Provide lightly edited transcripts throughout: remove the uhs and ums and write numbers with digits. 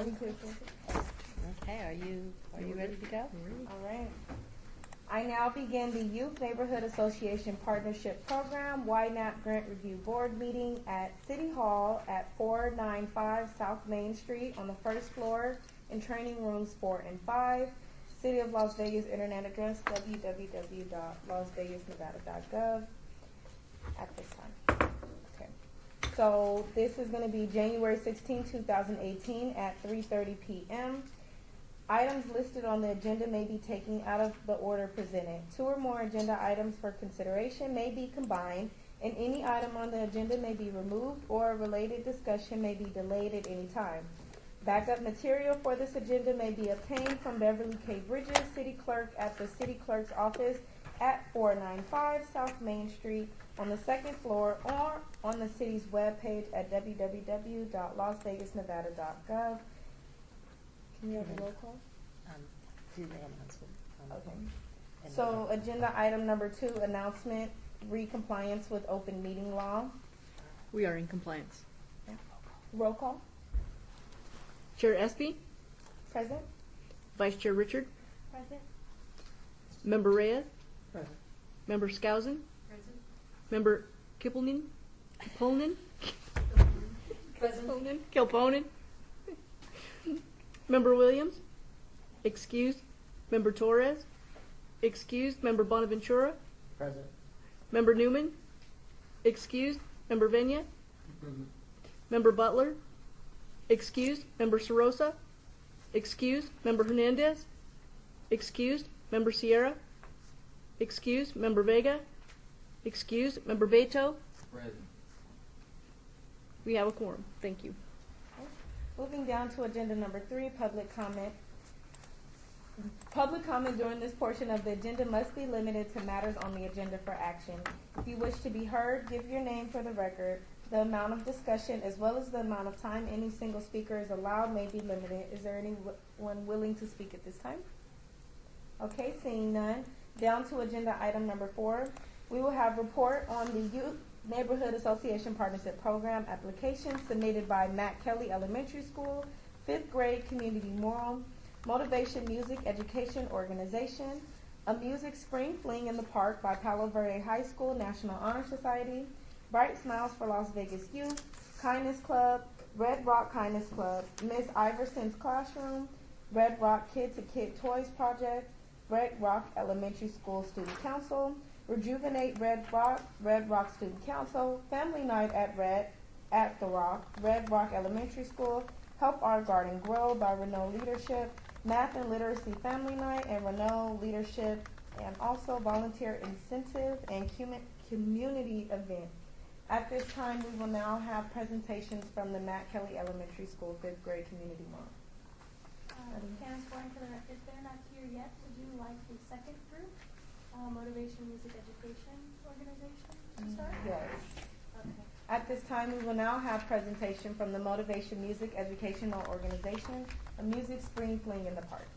Okay, are you ready to go? All right. I now begin the Youth Neighborhood Association Partnership Program Ynapp Grant Review Board meeting at City Hall at 495 South Main Street on the first floor in training rooms 4 and 5. City of Las Vegas internet address www.lasvegasnevada.gov at this time. Okay. So this is going to be January 16, 2018 at 3:30 p.m. Items listed on the agenda may be taken out of the order presented. 2 or more agenda items for consideration may be combined, and any item on the agenda may be removed or a related discussion may be delayed at any time. Backup material for this agenda may be obtained from Beverly K. Bridges, City Clerk at the City Clerk's office at 495 South Main Street on the 2nd floor or on the city's webpage at www.lasvegasnevada.gov. Can you have a roll call? Do the announcement. Okay. So agenda item number 2, announcement, re-compliance with open meeting law. We are in compliance. Okay. Roll call. Chair Espy, Present. Vice Chair Richard, Present. Member Reyes, Present. Member Skousen, Present. Member Kilponen, Member Williams, excused. Member Torres, excused. Member Bonaventura, Present. Member Newman, excused. Member Venya, Present. Member Butler, excused. Member Sorosa, excused. Member Hernandez, excused. Member Sierra, excused. Member Vega, excused. Member Beto. Present. We have a quorum. Thank you. Moving down to agenda number 3, public comment. Public comment during this portion of the agenda must be limited to matters on the agenda for action. If you wish to be heard, give your name for the record. The amount of discussion as well as the amount of time any single speaker is allowed may be limited. Is there anyone willing to speak at this time? Okay, seeing none. Down to agenda item number 4. We will have report on the Youth Neighborhood Association Partnership Program application submitted by Matt Kelly Elementary School, 5th grade community moral, Motivation Music Education Organization, a music spring fling in the park by Palo Verde High School National Honor Society, Bright Smiles for Las Vegas Youth, Kindness Club, Red Rock Kindness Club, Miss Iverson's Classroom, Red Rock Kid to Kid Toys Project, Red Rock Elementary School Student Council, Rejuvenate Red Rock Student Council, Family Night at the Rock, Red Rock Elementary School, Help Our Garden Grow by Renault Leadership, Math and Literacy Family Night and Renault Leadership, and also Volunteer Incentive and Community Event. At this time, we will now have presentations from the Matt Kelly Elementary School 5th grade community mom. Candace Warren, if they're not here yet, would you like the second group, Motivation Music Education Organization, to start? Yes. Okay. At this time, we will now have presentation from the Motivation Music Educational Organization, a music spring fling in the park.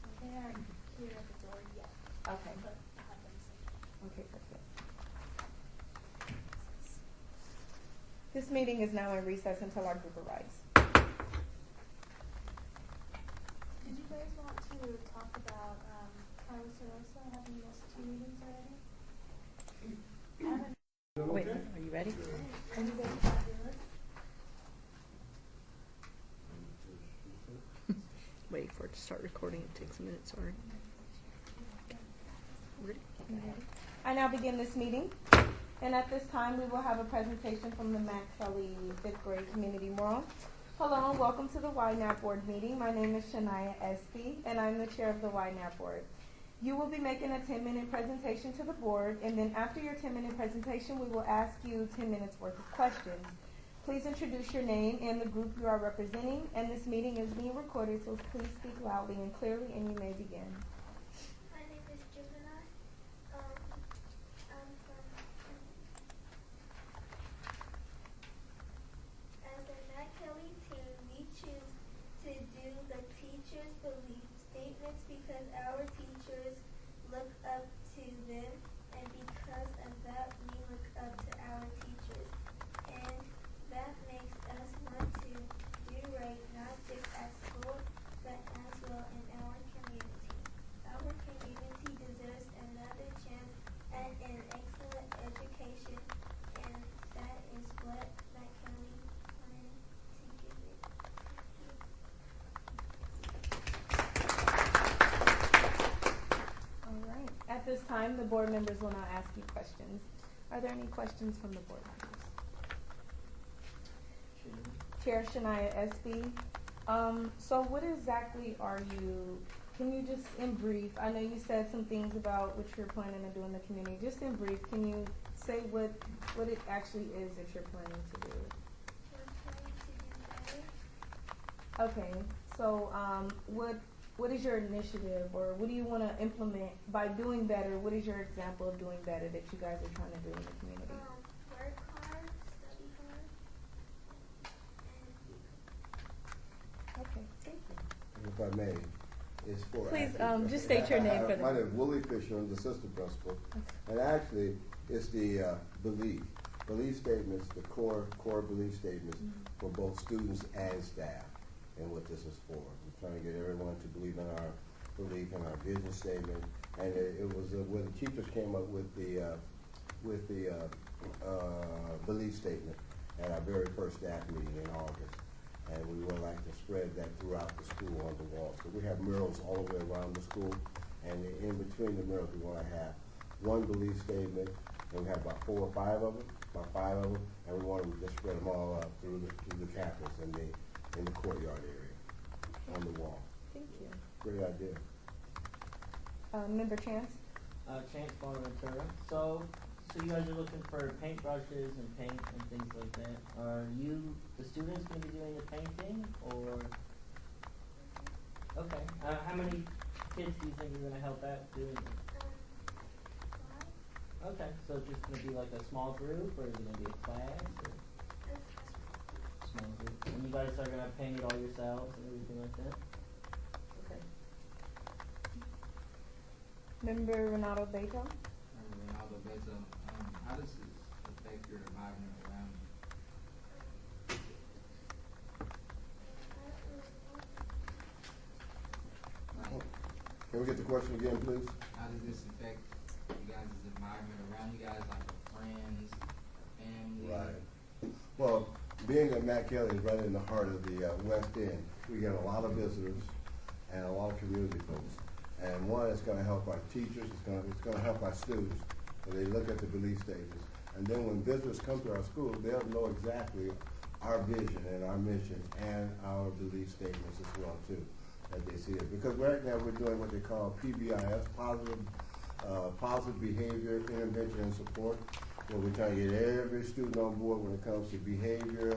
So they aren't here at the door yet. Okay. But I'll have them say. Okay, perfect. This meeting is now in recess until our group arrives. Did you guys want to talk about Carlos Sorosa having missed 2 meetings already? I haven't. Wait, are you ready? Are you ready to do it? Waiting for it to start recording. It takes a minute. Sorry. Ready? I now begin this meeting, and at this time we will have a presentation from the Matt Kelly 5th grade community moral. Hello and welcome to the Ynapp board meeting. My name is Shania Espy, and I'm the chair of the Ynapp board. You will be making a 10-minute presentation to the board, and then after your 10-minute presentation, we will ask you 10 minutes worth of questions. Please introduce your name and the group you are representing, and this meeting is being recorded, so please speak loudly and clearly, and you may begin. My name is Gemini. I'm from as a Matt Kelly team, we choose to do the teachers' belief statements because our teachers look up to them, and because of that, we look up to our teachers. And that makes us want to do right, not just as time, the board members will now ask you questions. Are there any questions from the board members? Chair Shania Espy. So what exactly are you, can you just in brief, I know you said some things about what you're planning to do in the community. Just in brief, can you say what it actually is that you're planning to do? We're trying to do better. Okay, so what is your initiative, or what do you want to implement by doing better? What is your example of doing better that you guys are trying to do in the community? Work hard, study hard, and Okay, thank you. If I may, it's for. Please, actually- just state your name for the. My name is Willie Fisher, I'm the assistant principal, and actually, it's the belief statements, the core belief statements for both students and staff, and what this is for. We're trying to get everyone to believe in our belief in our vision statement, and it was when the teachers came up with the belief statement at our very first staff meeting in August. And we would like to spread that throughout the school on the wall. So we have murals all the way around the school, and in between the murals, we want to have one belief statement, and we have about 4 or 5 of them, and we want to just spread them all up through the campus and in the courtyard area on the wall. Thank you. Great idea. Member Chance? Chance Bonaventura. So you guys are looking for paintbrushes and paint and things like that. Are you, the students, going to be doing the painting, or? Okay. How many kids do you think you're going to help out doing it? 5. Okay. So it's just going to be like a small group, or is it going to be a class? Or? Small group. And you guys are going to paint it all yourselves and everything like that? Okay. Member Renato Beto? Ronaldo Beto, how does this affect your environment around you? Can we get the question again, please? How does this affect you guys' environment around you guys, like your friends, family? Right. Well, being that Matt Kelly is right in the heart of the West End, we get a lot of visitors and a lot of community folks. And one, it's going to help our teachers, it's going to help our students when they look at the belief statements. And then when visitors come to our school, they'll know exactly our vision and our mission and our belief statements as well, too, that they see it. Because right now we're doing what they call PBIS, positive behavior, intervention, and support, where we're trying to get every student on board when it comes to behavior,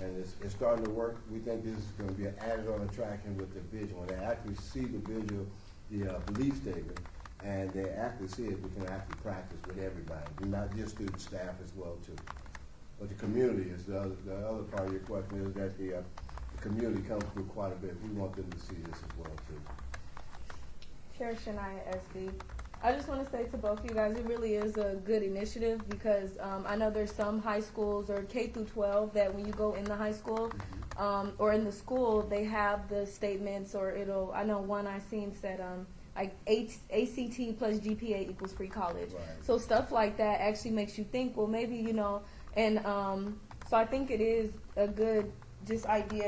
and it's starting to work. We think this is going to be an added on attraction with the vision. When they actually see the visual, the belief statement, and they actually see it, we can actually practice with everybody, not just students, staff as well too. But the community is the other part of your question, is that the community comes through quite a bit. We want them to see this as well too. Chair Shania Espy. I just want to say to both of you guys, it really is a good initiative because I know there's some high schools or K through 12 that when you go in the high school or in the school, they have the statements, or I know one I seen said like ACT plus GPA equals free college. Right. So stuff like that actually makes you think, well, maybe, and so I think it is a good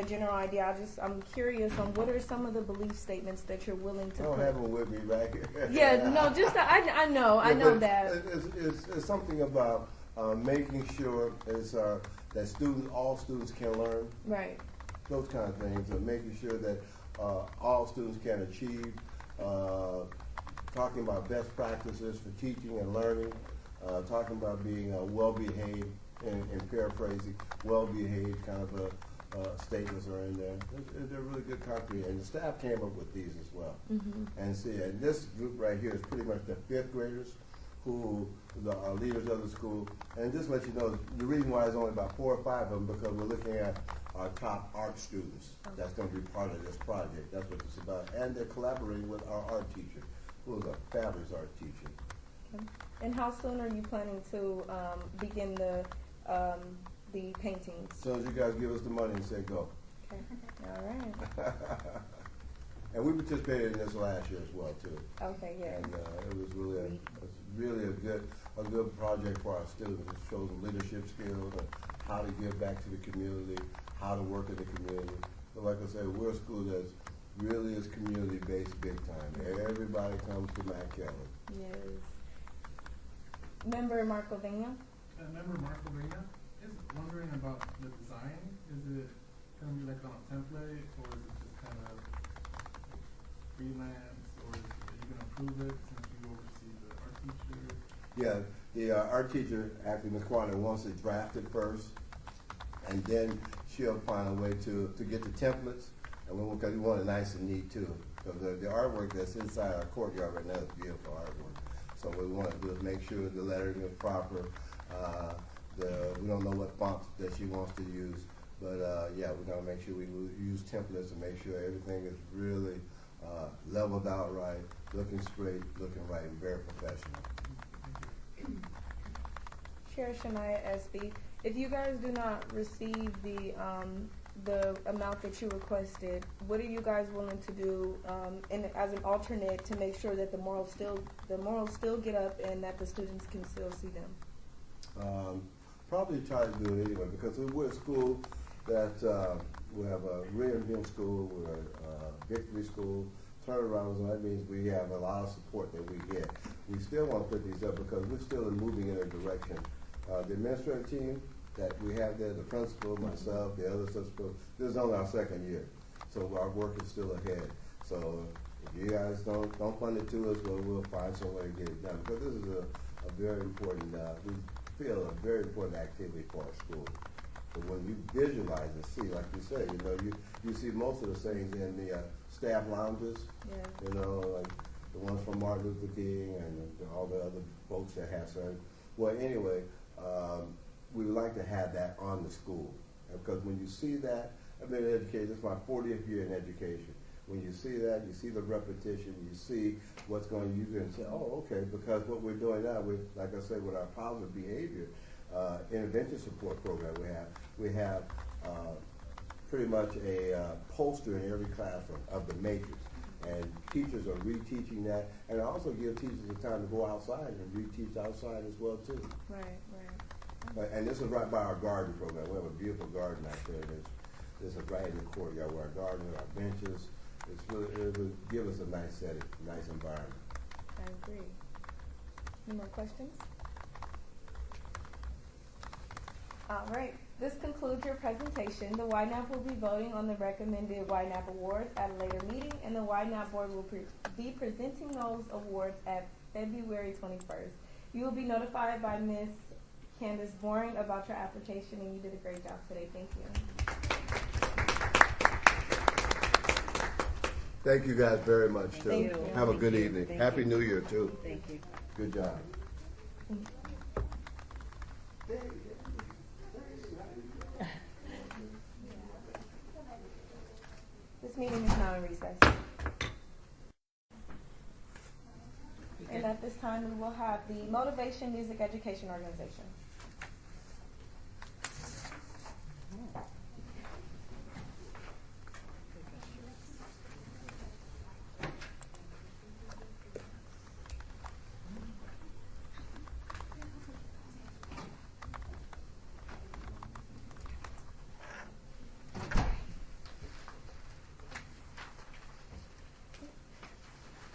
general idea. I'm curious on what are some of the belief statements that you're willing to I don't put. have them with me right here. Yeah, no, I know but that. It's something about making sure that all students can learn. Right. Those kind of things, making sure that all students can achieve, talking about best practices for teaching and learning, talking about being well-behaved, and paraphrasing, well-behaved kind of statements are in there. They're really good concrete, and the staff came up with these as well. Mm-hmm. And this group right here is pretty much the 5th graders who are leaders of the school. And just to let you know, the reason why there's only about 4 or 5 of them, because we're looking at our top art students. That's going to be part of this project. That's what it's about. And they're collaborating with our art teacher, who is a fabulous art teacher. Okay. And how soon are you planning to begin the paintings? As soon as you guys give us the money and say go. Okay. All right. And we participated in this last year as well too. Okay. Yeah. And it was really a good project for our students. It shows them leadership skills and how to give back to the community, how to work in the community. But like I said, we're a school that really is community based big time. Everybody comes to Matt Kelly. Yes. Member Marcovena. Member Marcolina is wondering about the design. Is it going to be like on a template, or is it just kind of freelance, or are you going to approve it since you oversee the art teacher? Yeah, the art teacher, actually, Ms. Kwana, wants it drafted first, and then she'll find a way to get the templates, and because we want it nice and neat too. Because the artwork that's inside our courtyard right now is beautiful artwork. So what we want to do is make sure the lettering is proper. We don't know what fonts that she wants to use, but yeah, we're going to make sure we use templates and make sure everything is really leveled out right, looking straight, looking right, and very professional. Chair Shania SB, if you guys do not receive the amount that you requested, what are you guys willing to do as an alternate to make sure that the morals still get up and that the students can still see them? Probably try to do it anyway, because we're a school that we have a William School, we're a Victory School, turnaround, so that means we have a lot of support that we get. We still want to put these up because we're still moving in a direction. The administrative team that we have there, the principal, myself, the other principals, this is only our second year, so our work is still ahead. So if you guys don't fund it to us, well, we'll find some way to get it done, because this is a very important, we feel a very important activity for our school. But when you visualize and see, like you said, you see most of the things in the staff lounges, Yeah. like the ones from Martin Luther King and all the other folks that have certain. Well, anyway, we would like to have that on the school, because when you see that, I've been in education, this is my 40th year in education. When you see that, you see the repetition, you see what's going, you can say, oh, okay, because what we're doing now, like I said, with our positive behavior intervention support program we have pretty much a poster in every classroom of the matrix. And teachers are reteaching that, and I also give teachers the time to go outside and reteach outside as well too. Right. And this is right by our garden program. We have a beautiful garden out there. This is right in the courtyard where our garden, our benches. It would give us a nice setting, nice environment. I agree. Any more questions? All right. This concludes your presentation. The Ynapp will be voting on the recommended Ynapp awards at a later meeting, and the Ynapp board will be presenting those awards at February 21st. You will be notified by Ms. Candace Boring about your application, and you did a great job today. Thank you. Thank you guys very much too. Thank you. Have a Thank good you. evening. Thank Happy you. New Year too. Thank you. Good job. This meeting is now in recess. And at this time, we will have the Motivation Music Education Organization.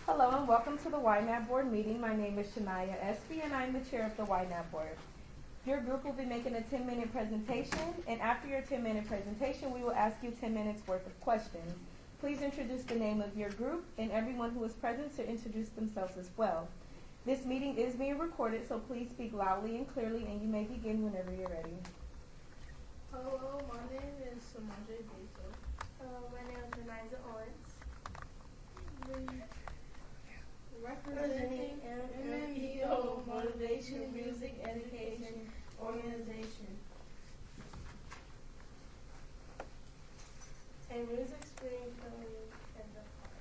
Hello and welcome to the Ynapp Board meeting. My name is Shania Espy and I'm the chair of the Ynapp Board. Your group will be making a 10-minute presentation, and after your 10-minute presentation, we will ask you 10 minutes worth of questions. Please introduce the name of your group, and everyone who is present to introduce themselves as well. This meeting is being recorded, so please speak loudly and clearly, and you may begin whenever you're ready. Hello, my name is Samaj Basil. Hello, my name is Eliza Owens. Representing MMEO Motivation Music Education Organization. A music screen playing in the park.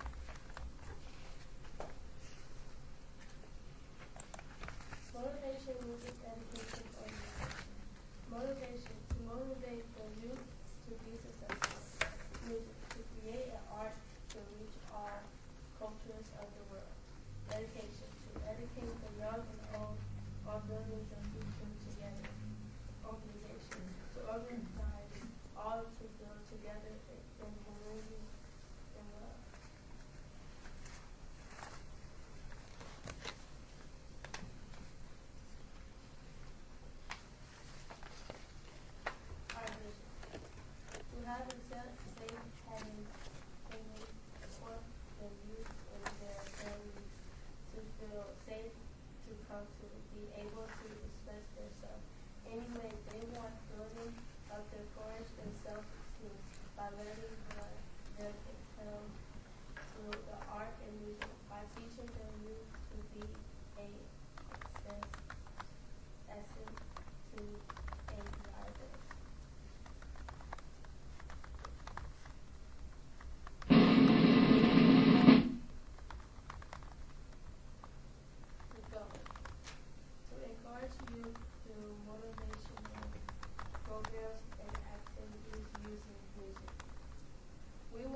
Motivation Music Education Organization. Motivation to motivate the youth to be successful. Music to create an art to reach all cultures of the world. Education to educate the young and old on building the future together. Organization to organize all to build together in community and love.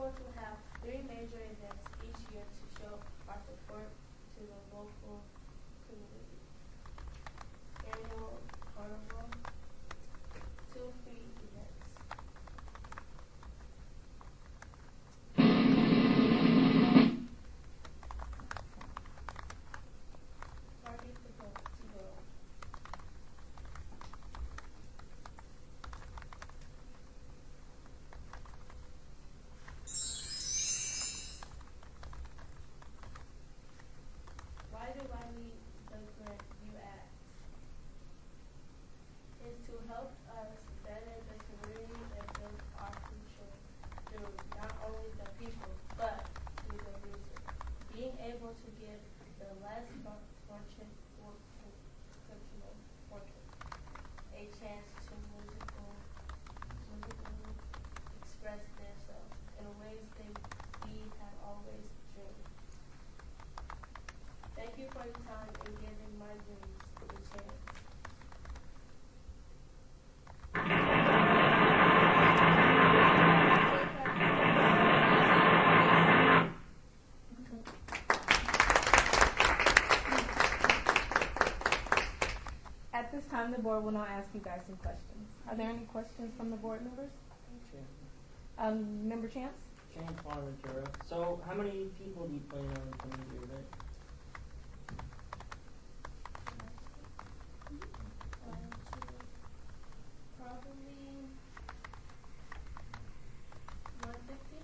going to have 3 major events each year to show our support to the local community. Annual carnival, 2 free events. Party to go. Why do I need the grant, you ask? Is to help us better the community and build our future through not only the people, but through the music. Being able to give the less fortunate a chance to musically express themselves in ways we have always dreamed. Thank you for your time and giving my dreams a chance. At this time, the board will now ask you guys some questions. Are there any questions from the board members? Member Chance? Chance Bonaventura. So, how many people do you plan on coming to your event? Probably 150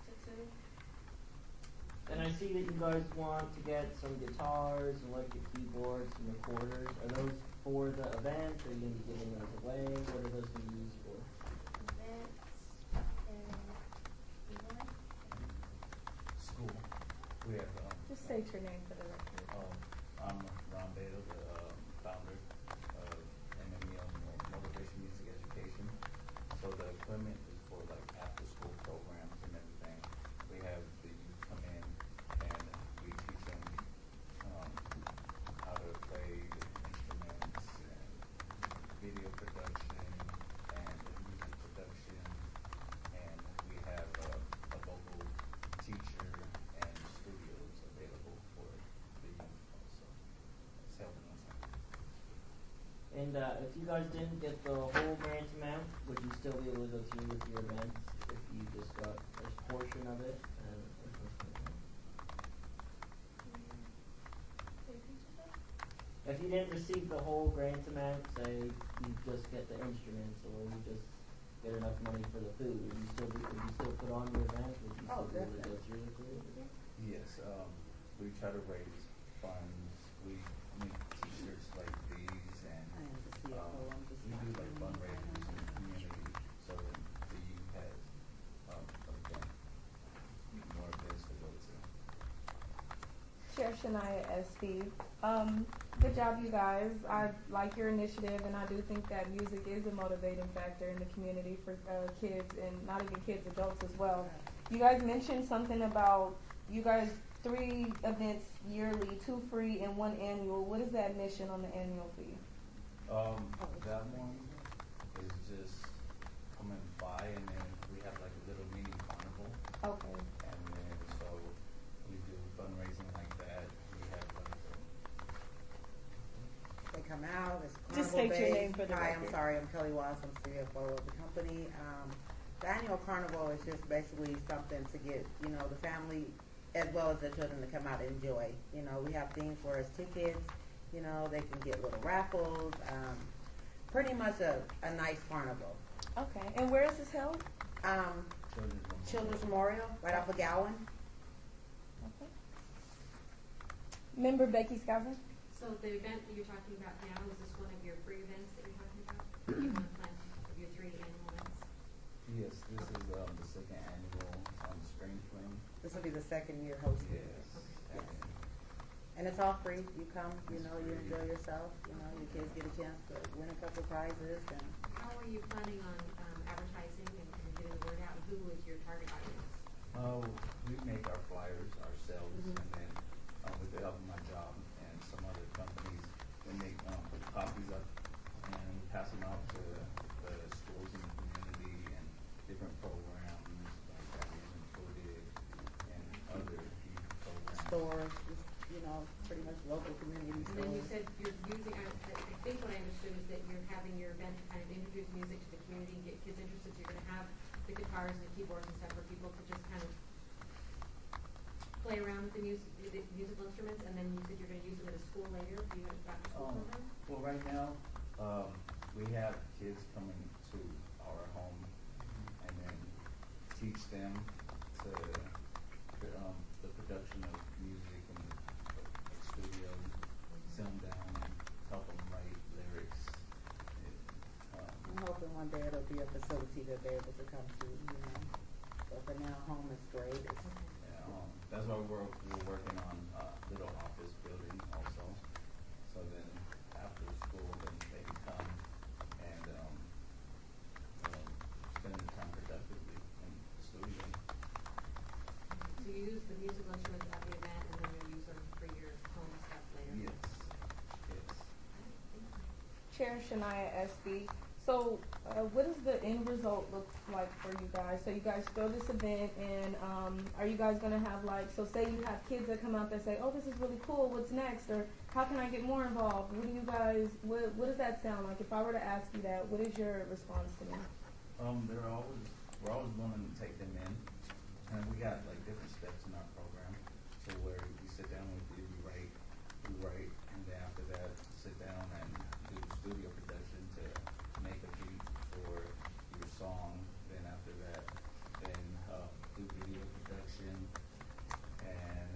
to 2. And I see that you guys want to get some guitars, electric keyboards, and recorders. Are those for the event? Or are you going to be giving those away? What are those going to be used for? Events and School. We have, Just state your name for the record. I'm Ron Bale, the founder of MMEO, Motivation Music Education. So the equipment is for like after school programs and everything. We have the youth come in and we teach them how to play the instruments and video production and music production. And we have a local teacher and studios available for the youth also. It's helping us out. And if you guys didn't get the whole grant amount, would you still be able to go through with your events if you just got a portion of it? If you didn't receive the whole grant amount, say you just get the instruments or you just get enough money for the food, would you still put on your event? Would you still be able to go through with it? Yes, we try to raise funds. We make t-shirts like these and we do like fundraisers in the community so that the youth has again, more events to go to. Chair Shania SB. Good job, you guys. I like your initiative, and I do think that music is a motivating factor in the community for kids, and not even kids, adults as well. You guys mentioned something about you guys 3 events yearly, 2 free and 1 annual. What is the admission on the annual fee? That one is just coming by and then we have like a little mini carnival. Okay. And then so we do fundraising like that. We have like They come out, it's Just carnival state your based. name for the Hi, record. I'm sorry, I'm Kelly Wise, I'm CFO of the company. The annual carnival is just basically something to get, the family as well as the children to come out and enjoy. We have things for us tickets, they can get little raffles, pretty much a nice carnival. Okay. And where is this held? Children's Memorial, right off of Gowan. Okay. Member Becky Scouser? So the event that you're talking about now, is this one of your free events that you're talking about? You want to plan your 3 annual events? Yes, this is the second annual Spring Fling. This will be the second year hosting. Yes. Yes. And it's all free. You come, you enjoy yourself. Your kids get a chance to win a couple prizes. And How are you planning on advertising and getting the word out? Who is your target audience? We make our flyers ourselves, and then with the help of my job and some other companies, we make copies up and we pass them out to the schools in the community and different programs like that. stores, just, you know, pretty much local community And then you stores. said you're using, I think what I understood is that you're having your event to kind of introduce music to the community and get kids interested. So you're going to have the guitars and the keyboards and stuff for people to just kind of play around with the musical instruments, and then you said you're going to use them at a school later. Do you have a back to school program? Well, right now, we have kids coming to our home and then teach them to the production of music and the studio, sit them down and help them write lyrics. I'm hoping one day it'll be a facility that they're able to come to, you know. But for now, home is great. It's, That's why we're working on a little office building also. So then after school, then they can come and spend the time productively in the studio. So you use the musical instruments at the event, and then you'll use them for your home stuff later. Yes. Yes. Chair Shania SB. So, what does the end result look like for you guys? So you guys throw this event, and are you guys gonna have so say you have kids that come out that say, "Oh, this is really cool. What's next?" Or "How can I get more involved?" What do you guys? What does that sound like? If I were to ask you that, what is your response to me? We're always willing to take them in, and we got like different steps in our program. So where we sit down with you, we write, and then after that, sit down and do studio production to make a beat for your song. Then after that, do video production and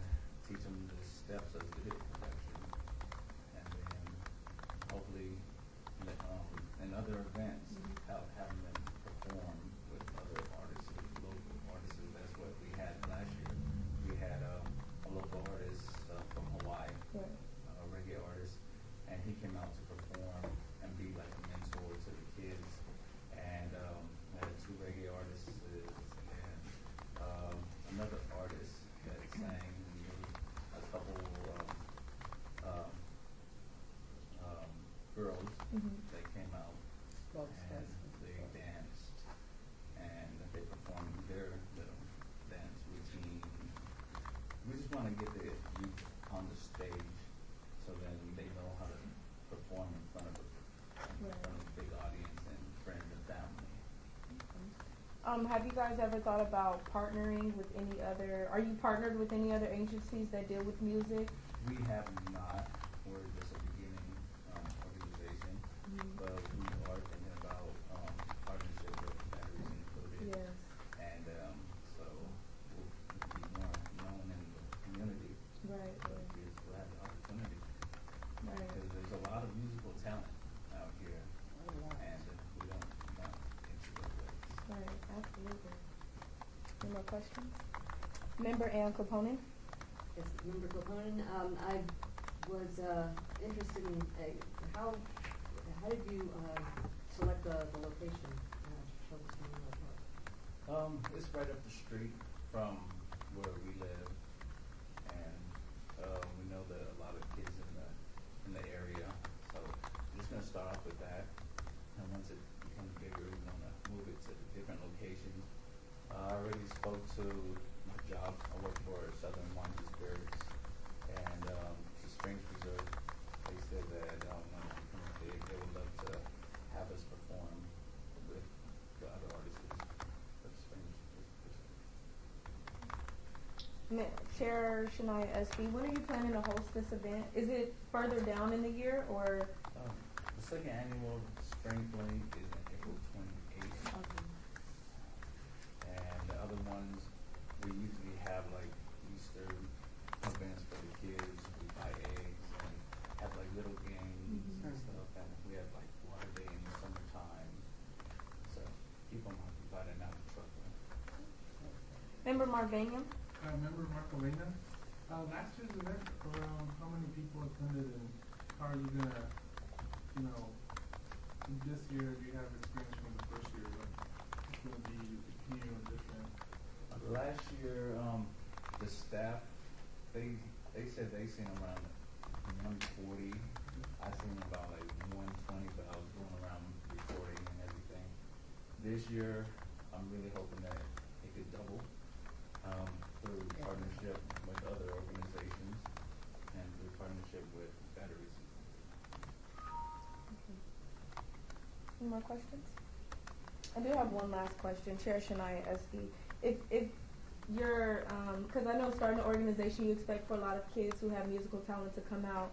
teach them the steps of video production, and then hopefully, in other events, having them perform with other artists, local artists. That's what we had last year. We had a local artist from Hawaii, a reggae artist, and he came out to perform and be like a mentor to the kids. And we had 2 reggae artists and another artist that sang, and a couple girls that came out and they danced and they performed their little dance routine. We just want to get the youth on the stage so then they know how to perform in front of a big audience and friends and family. Have you guys ever thought about partnering with any other? Are you partnered with any other agencies that deal with music? We have not. We're just a beginning organization, but we are thinking about partnership with Batteries Included. Yes. And so we'll be more known in the community. Right. So kids will have the opportunity. Right. Because there's a lot of musical talent out here, and we don't want into the place. Right. Absolutely. Any more questions? Member Ann Capone. Yes, Member Capone. I was interested in how did you select the location? It's right up the street from where we live, and we know that a lot of kids in the area. So we're just gonna start off with that, and once it becomes bigger, we're gonna move it to different locations. I already spoke to my job. I work for Southern Wines and Spirits, and the Springs Reserve. They said that when it becomes big, they would love to have us perform with the other artists at the Springs Reserve. Chair Shania SB, when are you planning to host this event? Is it further down in the year, or? The second annual Spring Fling is on April 28th. Okay. And the other ones, we usually have like Easter events for the kids. We buy eggs and have like little games and stuff. And we have like water day in the summertime. So keep them occupied and out of trouble. Member Marvanian. Member Marcolina. Last year's event, around how many people attended, and how are you gonna, this year you have experience from the first year, but it's gonna be new and different. Last year, the staff, they said they seen around 140. I seen about like 120, but I was going around recording and everything. This year, I'm really hoping that it could double through partnership with other organizations. partnership with batteries. Any more questions? I do have one last question, Chair Shania Esty. If you're, because I know starting an organization, you expect for a lot of kids who have musical talent to come out.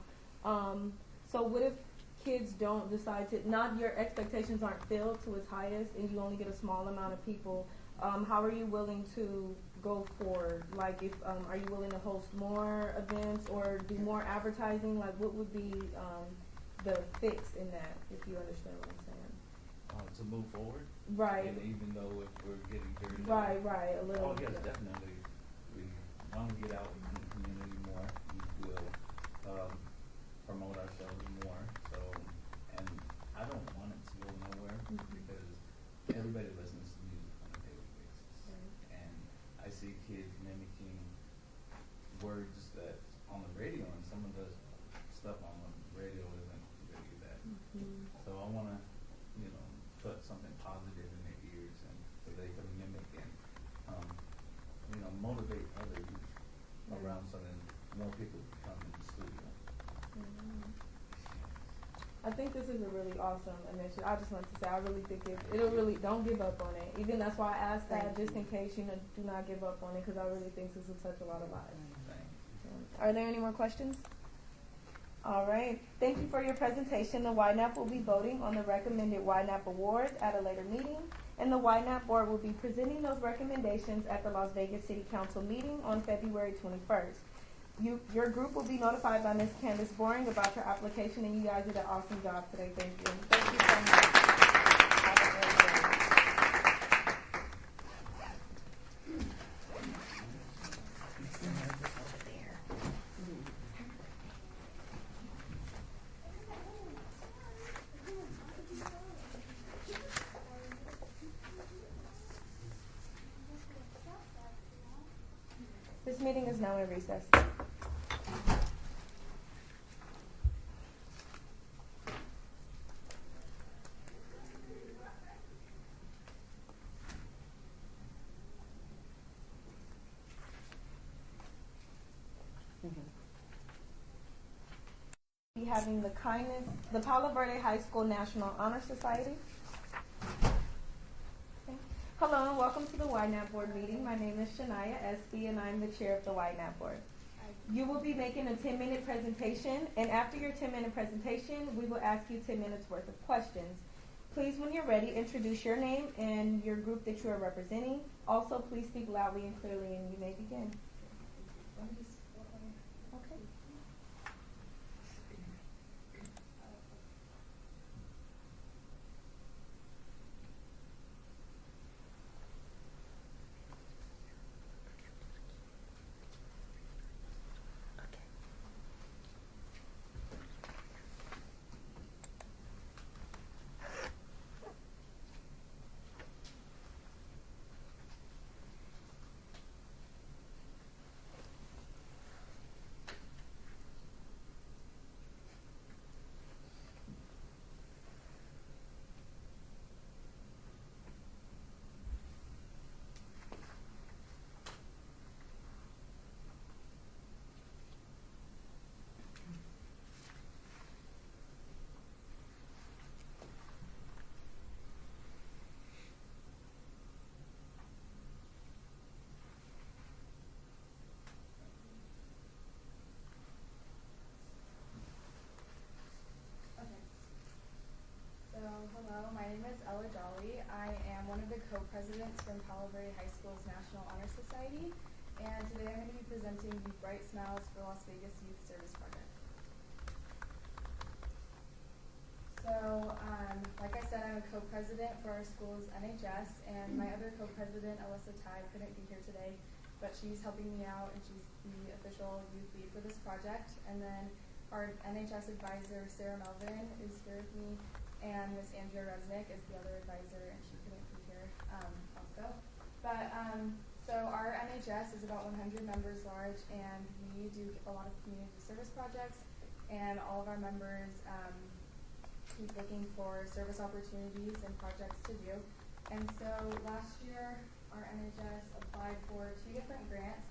So what if kids don't decide to, not your expectations aren't filled to its highest and you only get a small amount of people, how are you willing to go forward? Like if, are you willing to host more events or do more advertising? Like what would be the fix in that, if you understand what I'm saying? To move forward? Right. And even though if we're getting very little. Right, a little. Oh, yes, definitely. We want to get out in the community more. We will promote ourselves more. So, and I don't want it to go nowhere because everybody listens to music on a daily basis. And I see kids mimicking words that's on the radio, and some of the stuff on the radio isn't really that. So I want to, put something positive in their ears, and so they can mimic and, motivate other youth around, so then more people come in the studio. I think this is a really awesome initiative. I just want to say I really think it'll really, don't give up on it. Even that's why I asked that, just in case, do not give up on it, because I really think this will touch a lot of lives. Are there any more questions? All right. Thank you for your presentation. The Ynapp will be voting on the recommended Ynapp awards at a later meeting, and the Ynapp board will be presenting those recommendations at the Las Vegas City Council meeting on February 21st. Your group will be notified by Ms. Candace Boring about your application, and you guys did an awesome job today. Thank you. Thank you so much. Have a great day. This meeting is now in recess. Be having the Palo Verde High School National Honor Society. Hello and welcome to the Ynapp Board meeting. My name is Shania Esty and I'm the chair of the Ynapp Board. You will be making a 10-minute presentation, and after your 10-minute presentation, we will ask you 10 minutes worth of questions. Please, when you're ready, introduce your name and your group that you are representing. Also, please speak loudly and clearly, and you may begin. Okay. Hello, my name is Ella Jolly. I am one of the co-presidents from Palo Verde High School's National Honor Society, and today I'm going to be presenting the Bright Smiles for Las Vegas Youth Service Project. So, like I said, I'm a co-president for our school's NHS, and my other co-president, Alyssa Tide, couldn't be here today, but she's helping me out, and she's the official youth lead for this project. And then our NHS advisor, Sarah Melvin, is here with me, and Miss Andrea Resnick is the other advisor, and she couldn't be here also. But so our NHS is about 100 members large, and we do a lot of community service projects, and all of our members keep looking for service opportunities and projects to do. And so last year, our NHS applied for 2 different grants.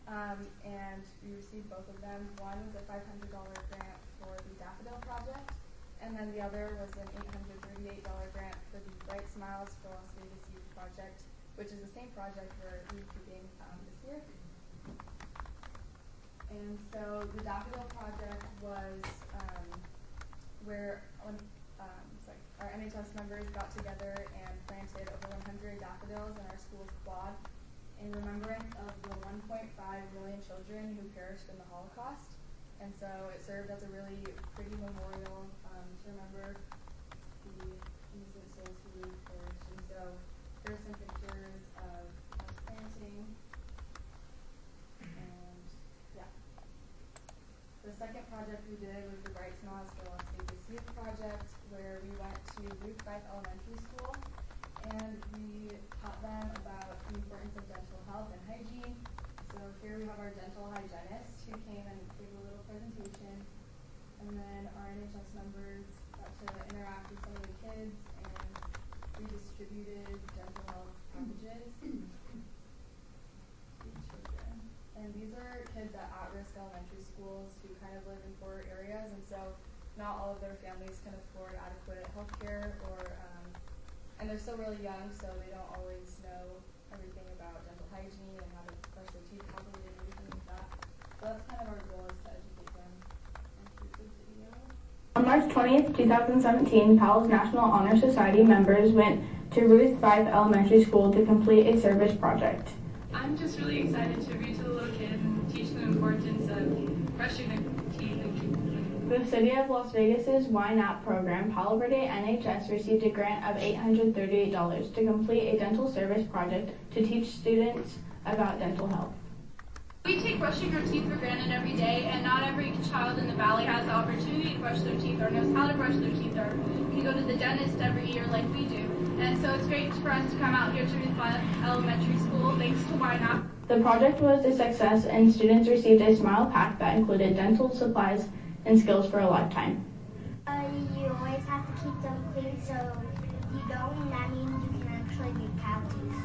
and we received both of them. One was a $500 grant for the Daffodil Project, and then the other was an $838 grant for the Bright Smiles for Las Vegas Youth Project, which is the same project we're repeating this year. And so the Daffodil Project was where our NHS members got together and planted over 100 daffodils in our school's quad in remembrance of the 1.5 million children who perished in the Holocaust. And so it served as a really pretty memorial to remember the innocent souls who really perished. And so there are some pictures of us planting. And yeah. The second project we did was the Bright Smiles for Las Vegas Youth Project, where we went to Ruth Fife Elementary School and we taught them about the importance of dental health and hygiene. So here we have our dental hygienist who came and gave a little presentation, and then our NHS members got to interact with some of the kids, and we distributed dental health packages to children. And these are kids at at-risk elementary schools who kind of live in poor areas, and so not all of their families can afford adequate health care, and they're still really young, so they don't always know everything about dental hygiene and how to brush their teeth properly and everything like that. So that's kind of our goal, is to educate them. And here's the video. On March 20th, 2017, Powell's National Honor Society members went to Ruth Fife Elementary School to complete a service project. I'm just really excited to read to the little kids and teach them the importance of brushing their teeth. The City of Las Vegas's Ynapp program, Palo Verde NHS received a grant of $838 to complete a dental service project to teach students about dental health. We take brushing our teeth for granted every day, and not every child in the valley has the opportunity to brush their teeth or knows how to brush their teeth or can go to the dentist every year like we do. And so it's great for us to come out here to Ruth Fife Elementary School thanks to Ynapp. The project was a success, and students received a smile pack that included dental supplies and skills for a lifetime. You always have to keep them clean, so if you don't, that means you can actually get cavities.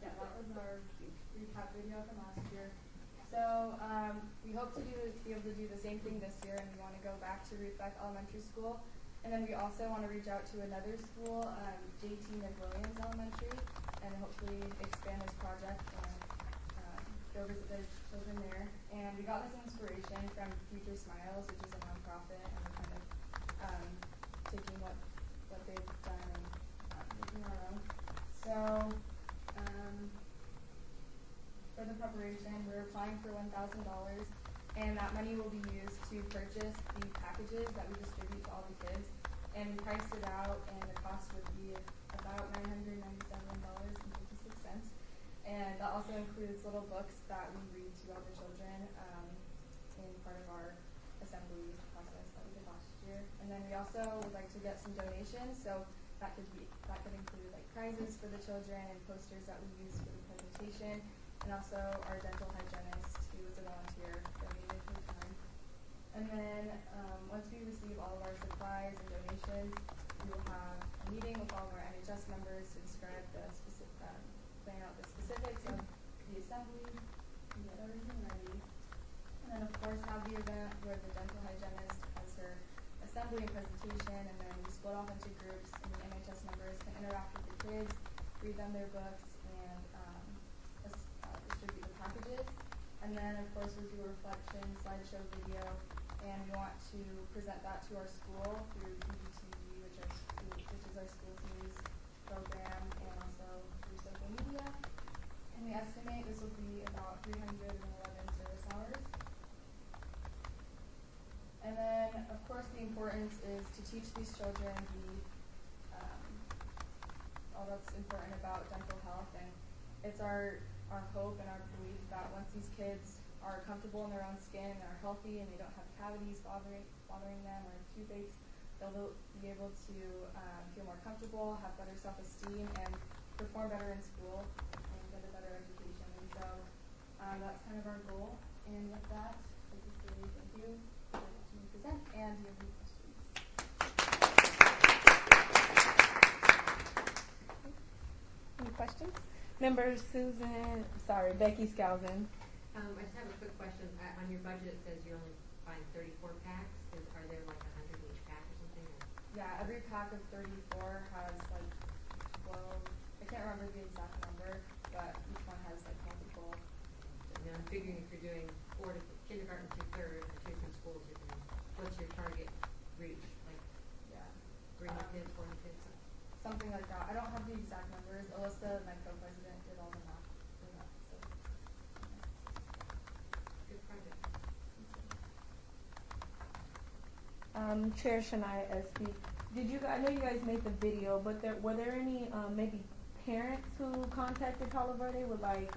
That was our recap video from last year. So we hope to be able to do the same thing this year, and we want to go back to Ruth Fife Elementary School. And then we also want to reach out to another school, J.T. McWilliams Elementary, and hopefully expand this project and go visit the children there. And we got this inspiration from Future Smiles, which is a nonprofit, and we're kind of taking what they've done and making our own. So for the preparation, we're applying for $1,000, and that money will be used to purchase the packages that we distribute to all the kids. And we priced it out, and the cost would be about $997.56. And that also includes little books that we read to all the children in part of our assembly process that we did last year. And then we also would like to get some donations, so that could include like prizes for the children and posters that we use for the presentation. And also our dental hygienist, who was a volunteer, donated her time. And then once we receive all of our supplies and donations, we will have a meeting with all of our NHS members to describe the plan out the specifics of the assembly and get everything ready. And then of course have the event where the dental hygienist has her assembly and presentation, and then we split off into groups, and the NHS members can interact with the kids, read them their books, and distribute the packages. And then of course we'll do a reflection slideshow video, and we want to present that to our school through PBTV, which is our school's news program, and also through social media. And we estimate this will be about 311 service hours. And then of course the importance is to teach these children all that's important about dental health, and it's our hope and our belief that once these kids are comfortable in their own skin and are healthy and they don't have cavities bothering them or toothaches, they'll be able to feel more comfortable, have better self-esteem, and perform better in school and get a better education. And so kind of our goal. And with that, I'd like to say thank you for letting me present. And do you have any questions? Any questions? Member Becky Skousen. I just have a quick question. On your budget, it says you're only buying 34 packs. Are there like 100 in each pack or something? Or? Yeah, every pack of 34 has like 12. I can't remember the exact number, but each one has like multiple. Now I'm figuring if you're doing kindergarten through third, or 2 through schools, what's your target reach? Like, yeah, green kids, 4 kids. Something like that. I don't have the exact numbers. Alyssa, my co-president, did all the math for that. So. Good project. Chair Shania Espy, I know you guys made the video, but were there any maybe parents who contacted Palo Verde with like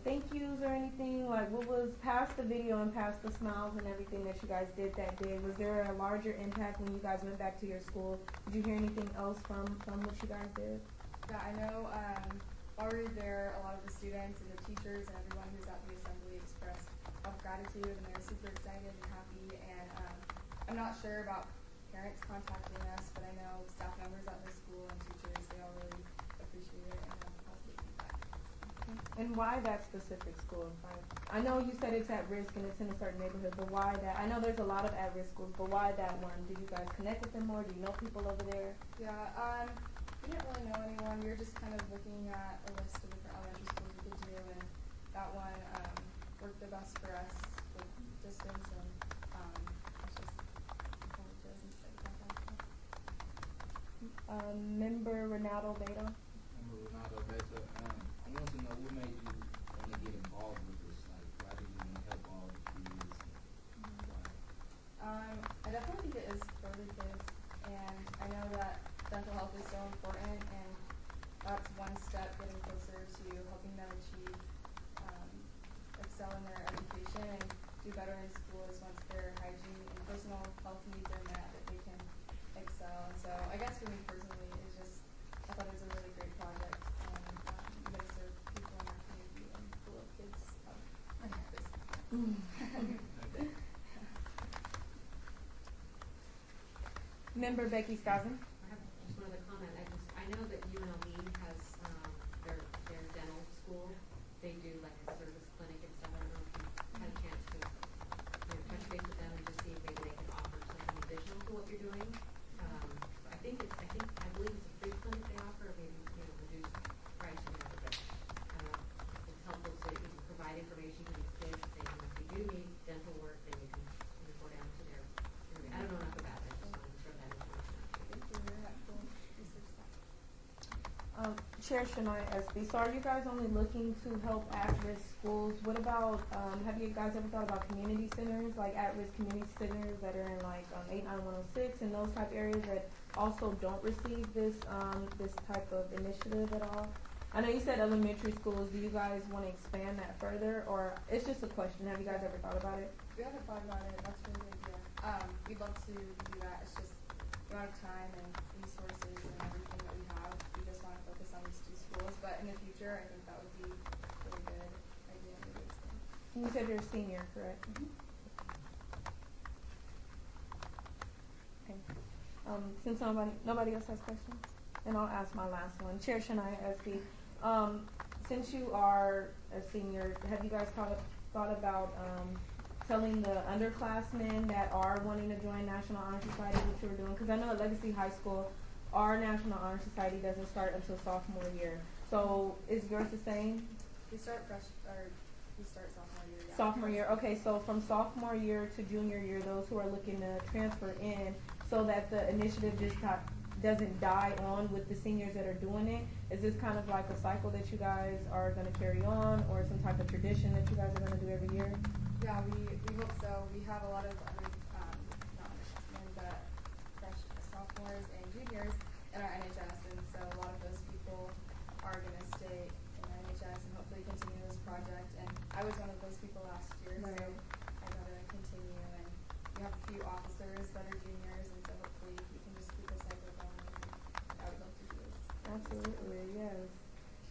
thank yous or anything? Like what was past the video and past the smiles and everything that you guys did that day? Was there a larger impact when you guys went back to your school? Did you hear anything else from what you guys did? Yeah, I know while we were there, a lot of the students and the teachers and everyone who's at the assembly expressed gratitude, and they're super excited and happy. And I'm not sure about parents contacting us, but I know staff members at the school and teachers, they all really appreciate it and have positive feedback. And why that specific school? I know you said it's at risk and it's in a certain neighborhood, but why that? I know there's a lot of at-risk schools, but why that one? Do you guys connect with them more? Do you know people over there? Yeah, we didn't really know anyone. We were just kind of looking at a list of different elementary schools we could do, and that one worked the best for us with distance and it's just colleges and stuff like that. Member Ronaldo Beto. Member Ronaldo Beto. I want to know what made you want to get involved with this. Like, why did you want to help all the kids? I definitely think it is for the kids, and I know that dental health is so important, and that's one step getting closer to helping them achieve, excel in their education and do better in schools once their hygiene and personal health needs are met, that they can excel. And so I guess for me personally, it's just, I thought it was a really great project, and I'm going to serve people in our community and the little kids on campus. Member Becky Skousen. I have just one other comment. I know that UNLV has their dental school. They do like a service clinic and stuff. I don't know if you had a chance to touch base with them and just see if maybe they can offer something additional to what you're doing. I believe it's a free clinic they offer, or maybe reduced price or whatever. But it's helpful so that you can provide information to these kids. If you do need dental work, then you can go down to their. I don't know enough about it. I just wanted to throw that information out. Thank you. Very helpful. Research that. Chair Shania Espy, so are you guys only looking to help at-risk schools? What about, have you guys ever thought about community centers, like at-risk community centers that are in like 89106 and those type areas that also don't receive this this type of initiative at all? I know you said elementary schools. Do you guys want to expand that further, or it's just a question? Have you guys ever thought about it? We haven't thought about it. That's a really good idea. We'd love to do that. It's just the amount of time and resources and everything that we have. We just want to focus on these 2 schools. But in the future, I think that would be a really good idea. You said you're a senior, correct? Mm-hmm. Okay. Since nobody else has questions, and I'll ask my last one. Chair Shania Espy, since you are a senior, have you guys thought about telling the underclassmen that are wanting to join National Honor Society what you were doing? Because I know at Legacy High School, our National Honor Society doesn't start until sophomore year. So is yours the same? We start sophomore year. Yeah. Sophomore year. Okay, so from sophomore year to junior year, those who are looking to transfer in, so that the initiative just doesn't die on with the seniors that are doing it. Is this kind of like a cycle that you guys are going to carry on, or some type of tradition that you guys are going to do every year? Yeah, we hope so. We have a lot of not underclassmen, but sophomores and juniors in our NHS, and so a lot of those people are going to stay in our NHS and hopefully continue this project. And I was one of those people last year, so I got to continue. And we have a few officers that are juniors, and so hopefully we can just keep the cycle going. And I would love to do this. Absolutely, yes.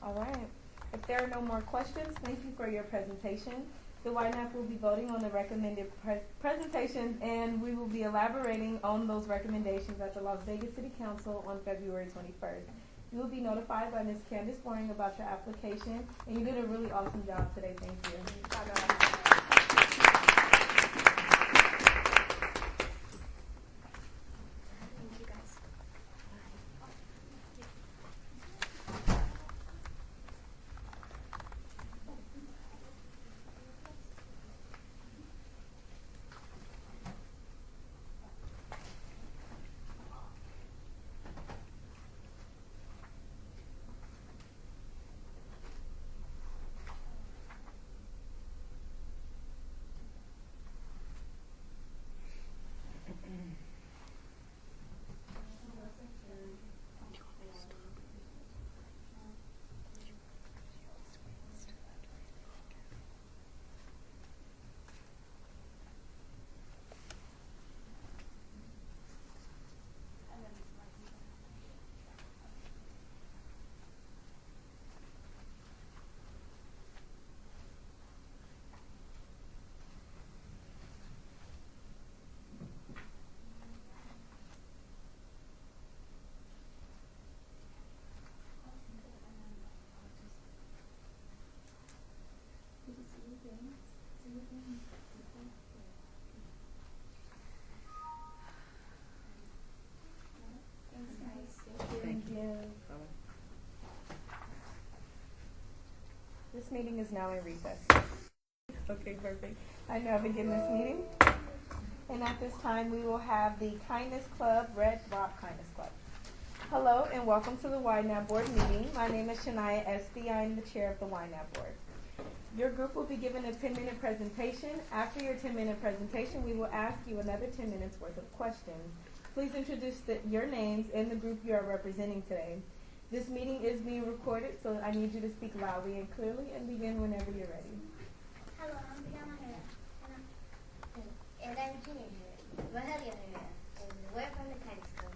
All right. If If there are no more questions, thank you for your presentation. The Ynapp will be voting on the recommended presentations, and we will be elaborating on those recommendations at the Las Vegas City Council on February 21st. You will be notified by Ms. Candace Boring about your application, and you did a really awesome job today. Thank you. Thank you, guys. Thank you. This meeting is now in recess. Okay, perfect. I now begin this meeting. And at this time, we will have the Kindness Club, Red Rock Kindness Club. Hello, and welcome to the Ynapp Board meeting. My name is Shania Espy. I am the chair of the Ynapp Board. Your group will be given a 10-minute presentation. After your 10-minute presentation, we will ask you another 10 minutes worth of questions. Please introduce your names and the group you are representing today. This meeting is being recorded, so I need you to speak loudly and clearly and begin whenever you're ready. Hello, I'm Brianna Herrera, and I'm Junior Herrera, Rogelio Herrera, and we're from the Kindness Club.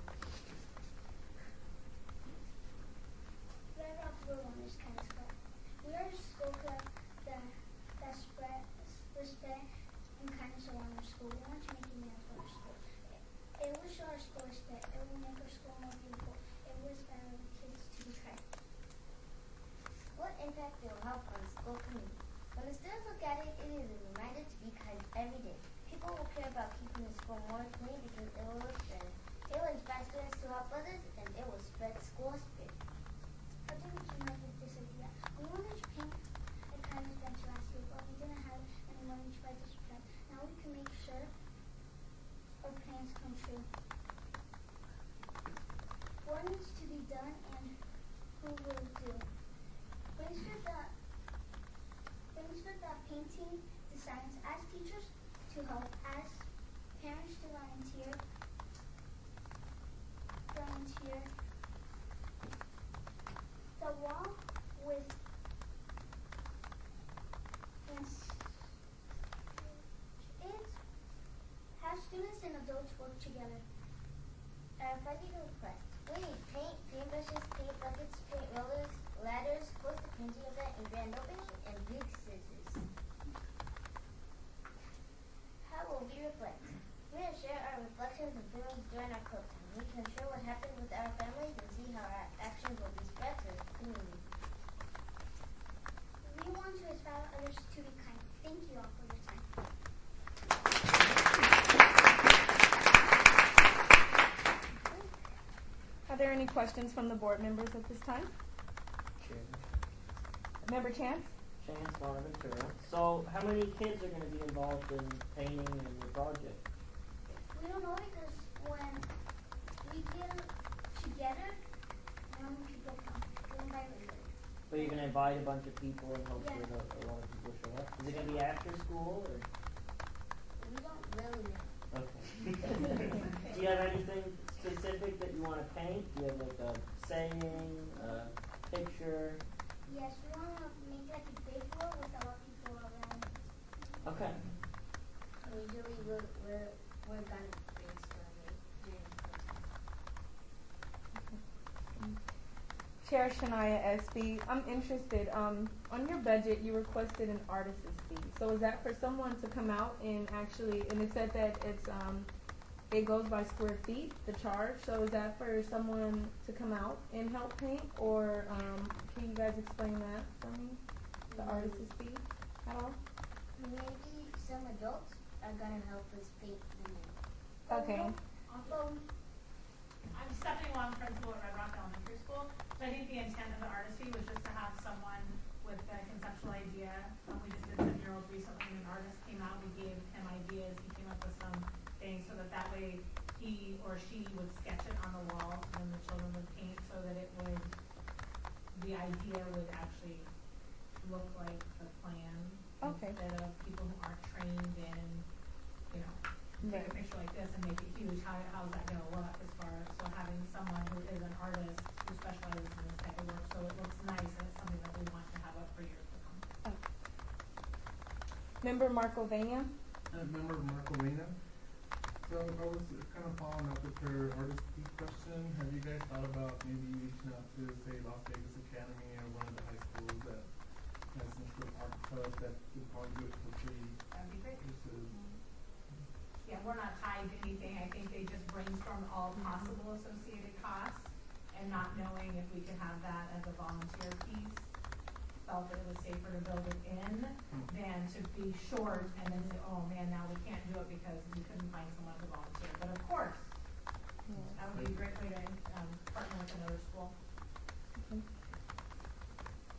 Red Rock Runners Kindness Club. We are a school club that spreads respect and kindness around our school. We want to make it better for our school. It will show our school respect. It will make our school more beautiful. It will inspire our kids to be kind. What impact it will have on the school community? When the students look at it, it is a reminder to be kind every day. People will care about keeping the school more clean because it will look better. It will inspire students to help others, and it will spread school spirit. How did we come up with this idea? We wanted to paint a kindness bench last week, but we didn't have any money to buy this plan. Now we can make sure our plans come true. What needs to be done and who will do? Brings for the painting, designs, ask teachers to help, ask parents to volunteer. The wall with it has students and adults work together. Friday request. We need paint, paintbrushes, paint buckets, paint rollers, ladders, host a painting event and grand opening, and big scissors. How will we reflect? We will share our reflections and feelings during our club time. We can share what happened with our families and see how our actions will be spread to the community. We want to inspire others to be kind. Thank you all for your time. Are there any questions from the board members at this time? Member Chance? Chance Bonaventura. So how many kids are going to be involved in painting and your project? We don't know because when we get together, how many people come. We invite everybody. But you're going to invite a bunch of people and hopefully a lot of people show up. Is it going to be after school or? We don't really know. Okay. Do you have anything specific that you want to paint? Do you have like a saying, a picture? Yes, we want to make like a big wall with a lot of people around. Okay. Usually we're gonna brainstorm it during Chair Shania Espy, I'm interested. On your budget, you requested an artist's fee. So is that for someone to come out and actually? And it said that it goes by square feet, the charge. So is that for someone to come out and help paint, or can you guys explain that for me? The artist's fee at all? Maybe some adults are gonna help us paint the nail. Okay. I'm Stephanie Wong, principal at Red Rock Elementary School. So I think the intent of the artist fee was just to have someone with a conceptual idea. We just did 7-year-olds recently, and an artist came out. We gave him ideas. He came up with some things so that way he or she would sketch it on the walls, and then the children would paint so that the idea would actually look like the plan. Okay. Instead of people who aren't trained in, take a picture like this and make it huge. How's that going to look as far as having someone who is an artist who specializes in this type of work, so it looks nice and it's something that we want to have up for years to come. Member Markovania? Member Marcolina. So I was kind of following up with her artist fee question. Have you guys thought about maybe reaching out to, say, Las Vegas Academy or one of the high schools that has some sort of art club that would probably do it for free? That'd be great. Yeah, we're not tied to anything. I think they just brainstormed all possible associated costs, and not knowing if we could have that as a volunteer piece, felt that it was safer to build it in than to be short and then say, oh man, now we can't do it because we couldn't find someone to volunteer. But of course, that would be a great way to partner with another school.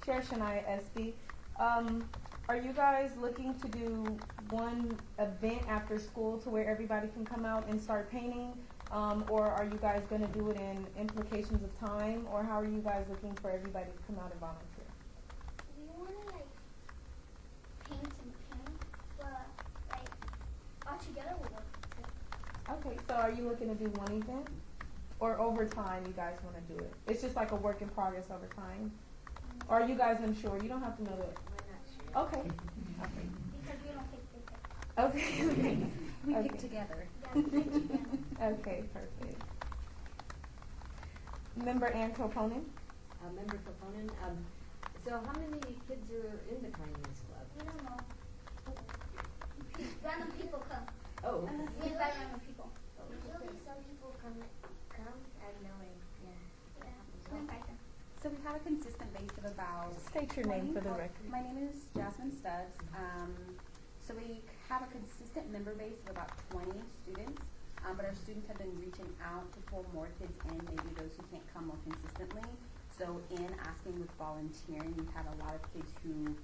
Chair Shania Espy, are you guys looking to do one event after school to where everybody can come out and start painting? Or are you guys going to do it in implications of time? Or how are you guys looking for everybody to come out and volunteer? We wanna paint and paint, but all together we look good. Okay, so are you looking to do one event? Or over time you guys want to do it? It's just like a work in progress over time? Or are you guys unsure? You don't have to know that. We're not sure. Okay. Because we don't pick the pick. Okay. We Okay. pick together. Yeah, we pick together. Okay, perfect. Member Ann Koponen? Member Koponen, so how many kids are in the Kindness Club? We don't know. Random people come. Oh. We invite random people. Usually some people come and knowing. Yeah. We invite them. So we have a consistent base of about... State your name for the record. My name is Jasmine Stubbs. So we have a consistent member base of about 20 students, but our students have been reaching out to pull more kids in, maybe those who can't come more consistently. So in asking with volunteering, we've had a lot of kids who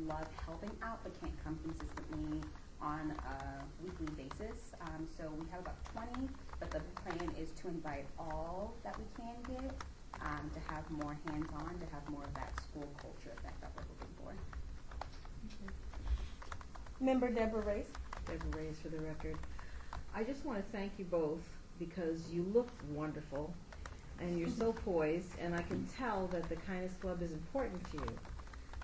love helping out but can't come consistently on a weekly basis. So we have about 20, but the plan is to invite all that we can get, to have more hands-on, to have more of that school culture effect that we're looking for. Member Deborah Race. Deborah Race for the record. I just want to thank you both because you look wonderful and you're so poised, and I can tell that the Kindness Club is important to you.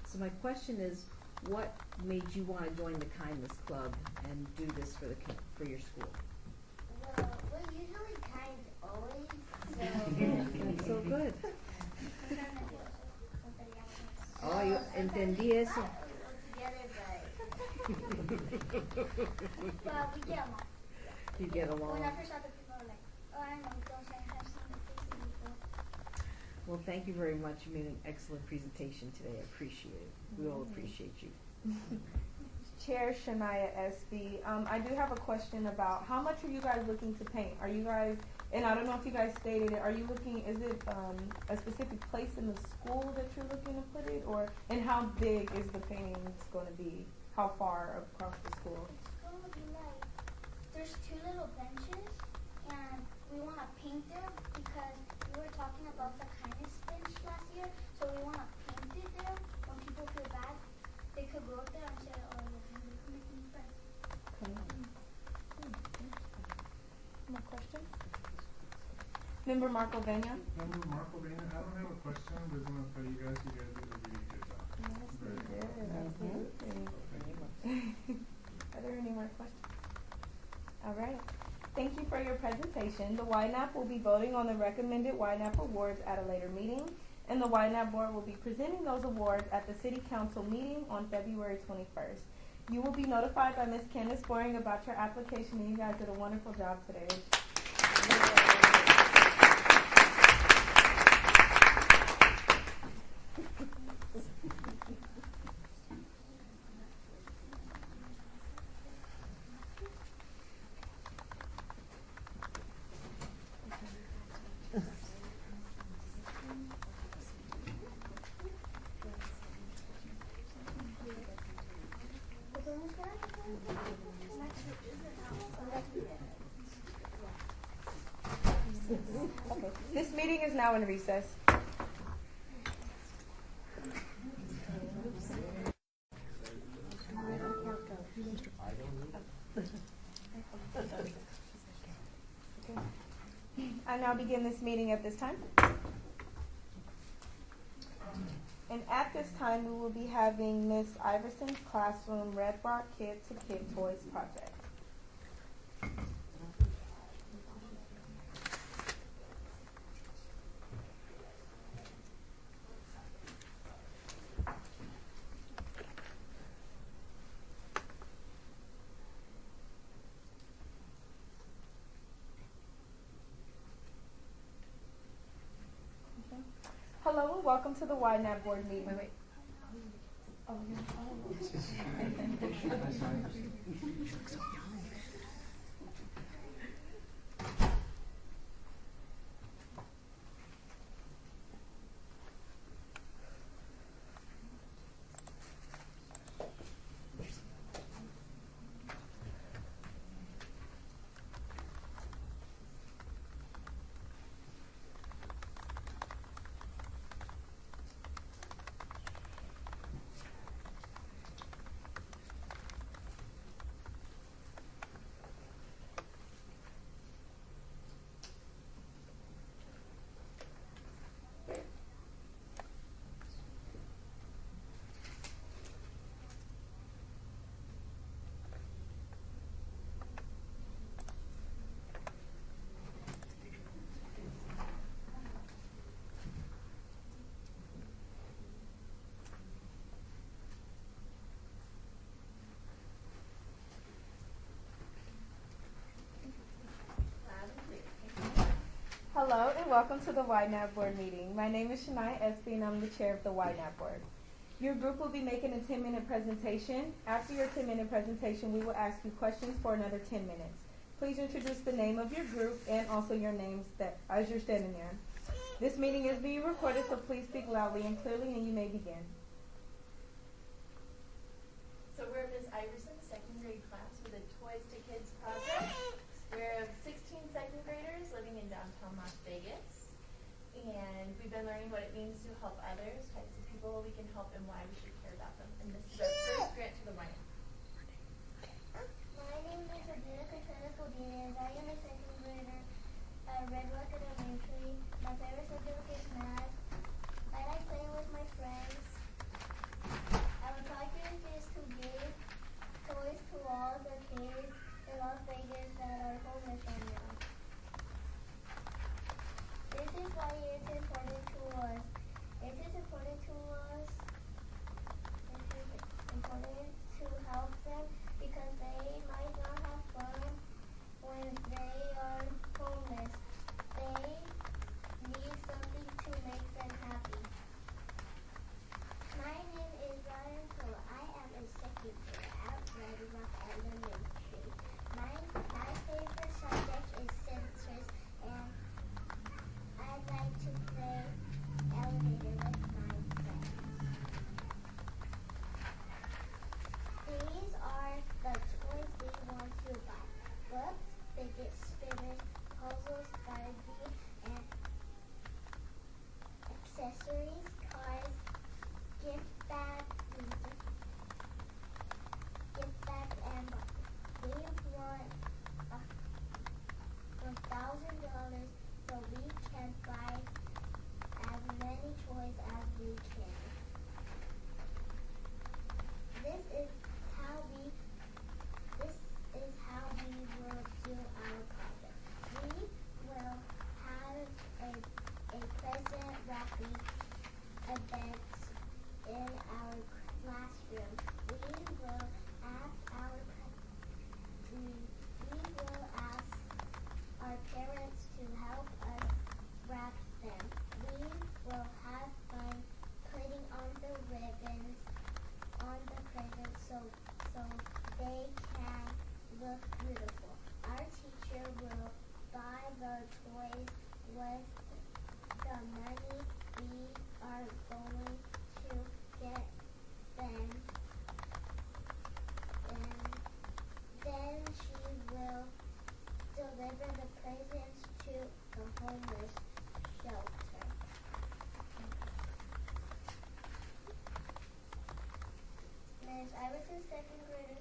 So my question is, what made you want to join the Kindness Club and do this for your school? Well, we're usually kind always, That's so good. Oh, you entendí eso. Well, we get along. You get along. When I first saw the people, I was like, oh, I know, don't say I've seen the faces before. Well, thank you very much. You made an excellent presentation today. I appreciate it. We all appreciate you. Chair Shania Espy, I do have a question about how much are you guys looking to paint? Are you guys, and I don't know if you guys stated it, are you looking, is it a specific place in the school that you're looking to put it? And how big is the painting going to be? How far across the school? It's going to be there's 2 little benches, and we want to paint them because we were talking about the kindness bench last year, so we want to paint it there. When people feel bad, they could go up there and say, oh, yeah, we can make new friends. More questions? Member Markovania? Member Marcolina, I don't have a question, but I just want to tell you guys did a really good job. Yes, we did. Absolutely. Are there any more questions? All right. Thank you for your presentation. The Ynapp will be voting on the recommended Ynapp awards at a later meeting. and the Ynapp Board will be presenting those awards at the City Council meeting on February 21st. You will be notified by Ms. Candace Boring about your application, and you guys did a wonderful job today. Okay. This meeting is now in recess. I now begin this meeting at this time. And at this time, we will be having Miss Iverson's classroom Red Rock Kid to Kid Toys project. Hello and welcome to the Ynapp Board meeting. Wait. Oh, Hello and welcome to the Ynapp Board meeting. My name is Shania Espy and I'm the chair of the Ynapp Board. Your group will be making a 10-minute presentation. After your 10-minute presentation, we will ask you questions for another 10 minutes. Please introduce the name of your group and also your names as you're standing there. This meeting is being recorded, so please speak loudly and clearly and you may begin. So we're Ms. Iverson's second grade class for the Toys to Kids project. We're 16 second graders living in downtown Las Vegas. And we've been learning what it means to help others, types of people we can help, and why we should care about them. And this is our first grant to the Ynapp. My name is Adina Contreras Godinez. I am a second grader at Red Rock Elementary. My favorite subject is math. I like playing with my friends. Our project is to give toys to all the kids in Las Vegas that are homeless right now. This is why it's important to us. It is important to us. look beautiful. Our teacher will buy the toys with the money we are going to get them. And then she will deliver the presents to the homeless shelter. Miss Iverson, second grader.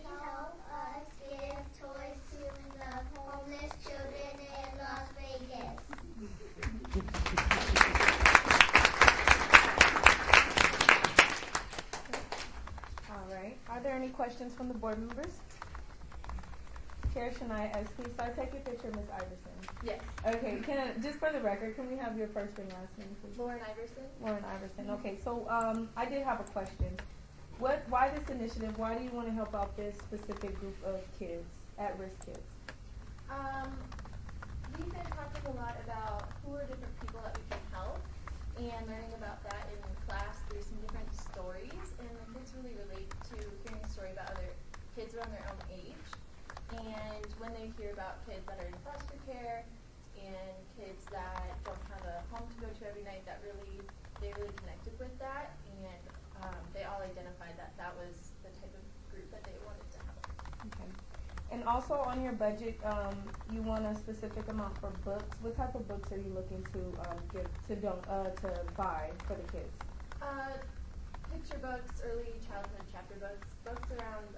Help us give toys to the homeless children in Las Vegas. All right. Are there any questions from the board members? Chair Shania, please, I take your picture, Ms. Iverson. Yes. Okay, just for the record, can we have your first and last name, please? Lauren Iverson. Lauren Iverson. Okay, so I did have a question. Why this initiative? Why do you want to help out this specific group of kids, at-risk kids? We've been talking a lot about who are different people that we can help, and learning about that in class through some different stories, and the kids really relate to hearing a story about other kids around their own age. And when they hear about kids that are in foster care and kids that don't have a home to go to every night, they really connected with that, and they all identified that that was the type of group that they wanted to help. Okay. And also on your budget, you want a specific amount for books. What type of books are you looking to to buy for the kids? Picture books, early childhood chapter books, books around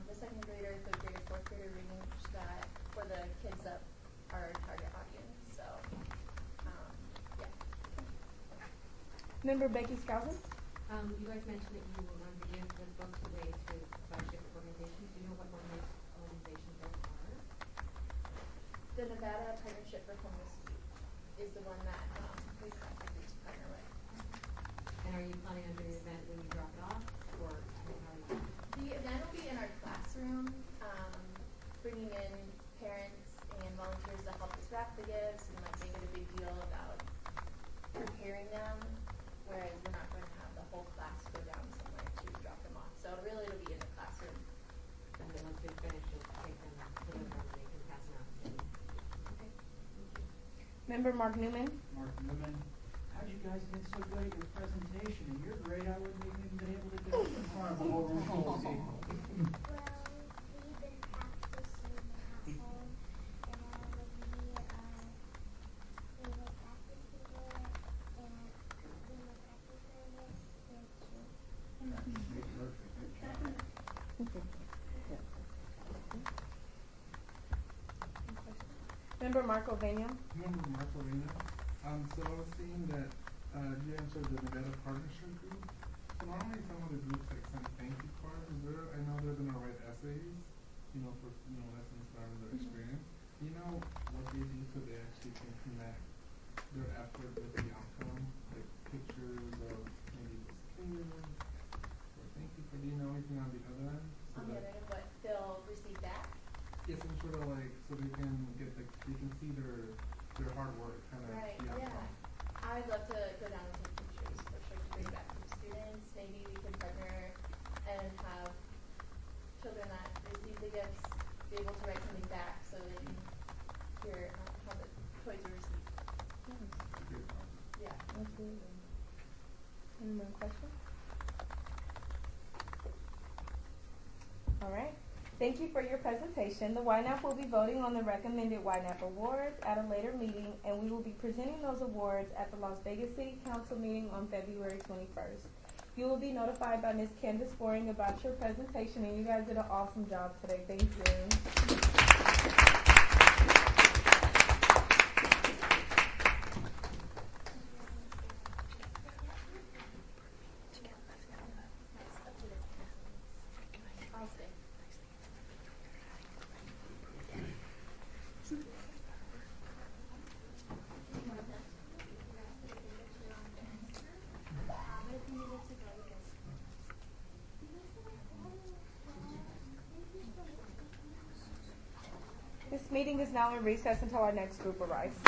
the second grader, third grader, fourth grader range that for the kids that are our target audience. So, yeah. Member Becky Skousen? You guys mentioned that you were going to give the books away to scholarship organizations. Do you know what one of those organizations those are? The Nevada Partnership for Homeless Youth is the one that we contacted to partner with. And are you planning on doing an event when you drop it off, or how are you? The event will be in our classroom, bringing in parents and volunteers to help us wrap the gifts and like make it a big deal about preparing them, whereas we're not going to have the whole class go down somewhere to drop them off. So really it'll be in the classroom. And then once we finish, you'll take them, deliver them, and they can pass them out. Okay. Member Mark Newman? Mark Newman. How'd you guys get so good at your presentation? In your grade, I wouldn't even been able to do it in front of a whole room full of people. Well, we've been practicing at home, and we were practicing it, and we were practicing it Member Marco Vena? Member Marco Vena. So I was seeing that you answered the Nevada Partnership Group. So normally some of the groups like send thank you cards. I know they're gonna write essays, for lessons learned, their experience. Do you know what they do so they actually can connect their effort with the outcome, like pictures of maybe this kid, or thank you for, do you know anything on the other end? On the other end of what they'll receive back? Yeah, some sort of like, so they can get they can see their hard work kind of. Right, yeah. I'd love to go down and take pictures for sure to bring back to the students. Maybe we can partner and have children that receive the gifts be able to write something back so they can hear how the toys were received. Yeah. Absolutely. Any more questions? All right. Thank you for your presentation. The Ynapp will be voting on the recommended Ynapp awards at a later meeting, and we will be presenting those awards at the Las Vegas City Council meeting on February 21st. You will be notified by Ms. Candace Boring about your presentation, and you guys did an awesome job today. Thank you. This meeting is now in recess until our next group arrives.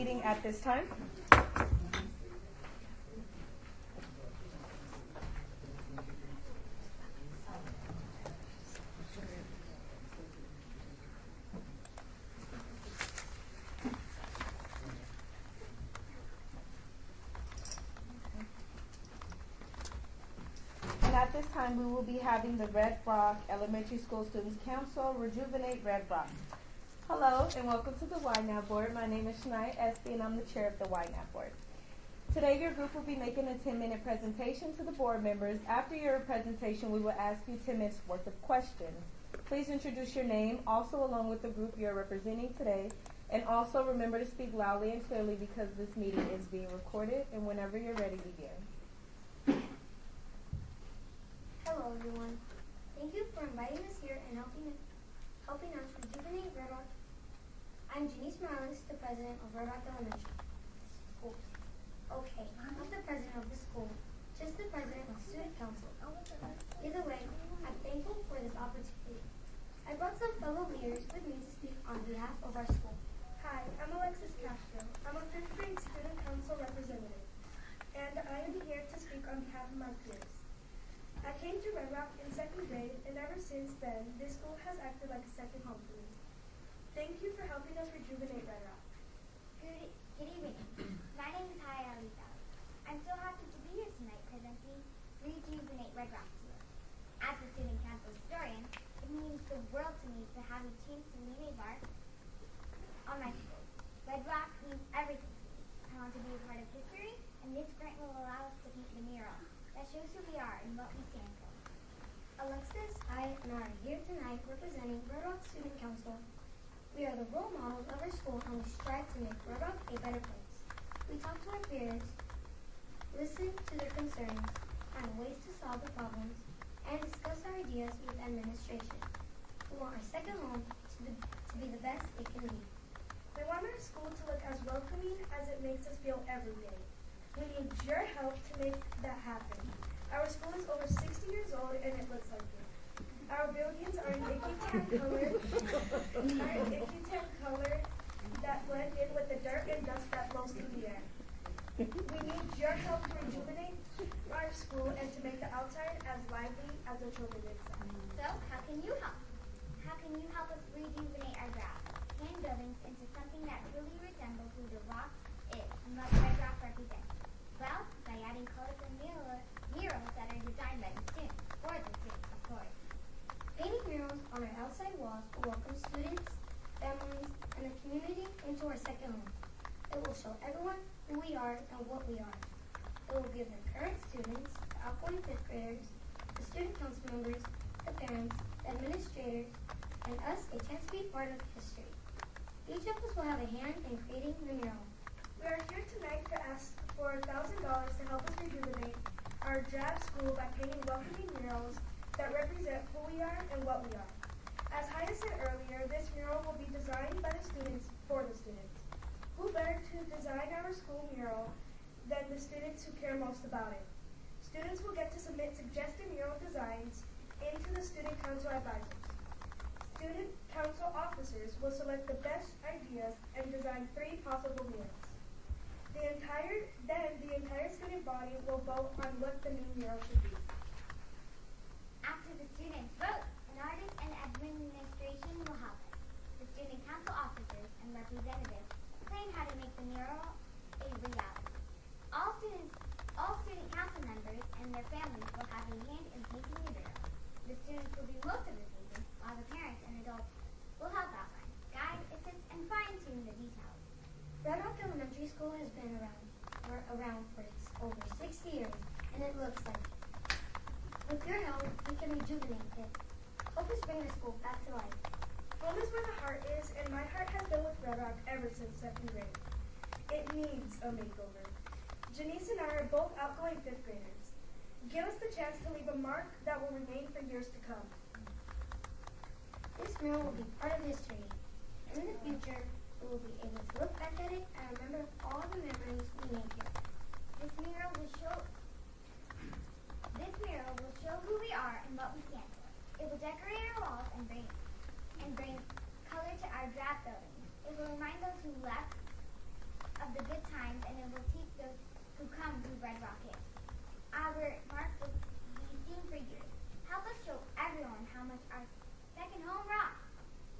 meeting at this time. And at this time, we will be having the Red Rock Elementary School Students Council Rejuvenate Red Rock. Hello, and welcome to the Ynapp Board. My name is Shania Espy, and I'm the chair of the Ynapp Board. Today, your group will be making a 10-minute presentation to the board members. After your presentation, we will ask you 10 minutes worth of questions. Please introduce your name, also along with the group you're representing today, and also remember to speak loudly and clearly because this meeting is being recorded, and whenever you're ready, begin. Hello, everyone. Thank you for inviting us here and helping us rejuvenate Red Rock. I'm Janice Morales, the president of Red Rock Elementary School. Okay, I'm not the president of the school, just the president of student council. Either way, I'm thankful for this opportunity. I brought some fellow leaders with me to speak on behalf of our school. Hi, I'm Alexis Castro. I'm a 5th grade student council representative, and I am here to speak on behalf of my peers. I came to Red Rock in 2nd grade, and ever since then, this school has acted like a second home for me. Thank you for helping us rejuvenate Red Rock. Good evening. My name is Haya Alita. I'm so happy to be here tonight presenting Rejuvenate Red Rock to you. As a student council historian, it means the world to me to have a chance to leave a mark on my school. Red Rock means everything to me. I want to be a part of history, and this grant will allow us to paint the mural that shows who we are and what we stand for. Alexis, I, and I are here tonight representing Red Rock Student Council. We are the role models of our school, and we strive to make Red Rock a better place. We talk to our peers, listen to their concerns, find ways to solve the problems, and discuss our ideas with administration. We want our second home to be the best it can be. We want our school to look as welcoming as it makes us feel every day. We need your help to make that happen. Our school is over 60 years old, and it looks like it. Our buildings are an icky tan color that blend in with the dirt and dust that blows through the air. We need your help to rejuvenate our school and to make the outside as lively as the children inside. So, how can you help? How can you help us rejuvenate our grass, hand buildings into something that truly resembles who the rock is and what Red Rock represents? Well, by adding colorful murals that are designed by the students, for the students, of course. Painting murals on our outside walls will welcome students, families, and the community into our second home. It will show everyone who we are and what we are. It will give the current students, the outgoing 5th graders, the student council members, the parents, the administrators, and us a chance to be part of history. Each of us will have a hand in creating the mural. We are here tonight to ask for $1,000 to help us rejuvenate our drab school by painting welcoming murals that represent who we are and what we are. As Haya said earlier, this mural will be designed by the students for the students. Who better to design our school mural than the students who care most about it? Students will get to submit suggested mural designs into the student council advisors. Student council officers will select the best ideas and design 3 possible murals. The entire student body will vote on what the new mural should be. After the students vote, an artist and administration will help us. The student council officers and representatives plan how to make the mural a reality. All student council members and their families will have a hand in painting the mural. The students will do most of the painting, while the parents and adults will help outline, guide, assist, and fine-tune the details. Red Rock Elementary School has been around for over 60 years, and it looks like it. With your help, we can rejuvenate it. Help us bring the school back to life. Home is where the heart is, and my heart has been with Red Rock ever since 2nd grade. It needs a makeover. Janice and I are both outgoing 5th graders. Give us the chance to leave a mark that will remain for years to come. This mural will be part of history. And in the future, we will be able to look back at it and remember all the memories we made here. This mural will show who we are and what we stand for. It will decorate our walls and bring color to our draft buildings. It will remind those who left of the good times, and it will teach those who come through Red Rocket. Our mark will be seen for years. Help us show everyone how much our second home rocks.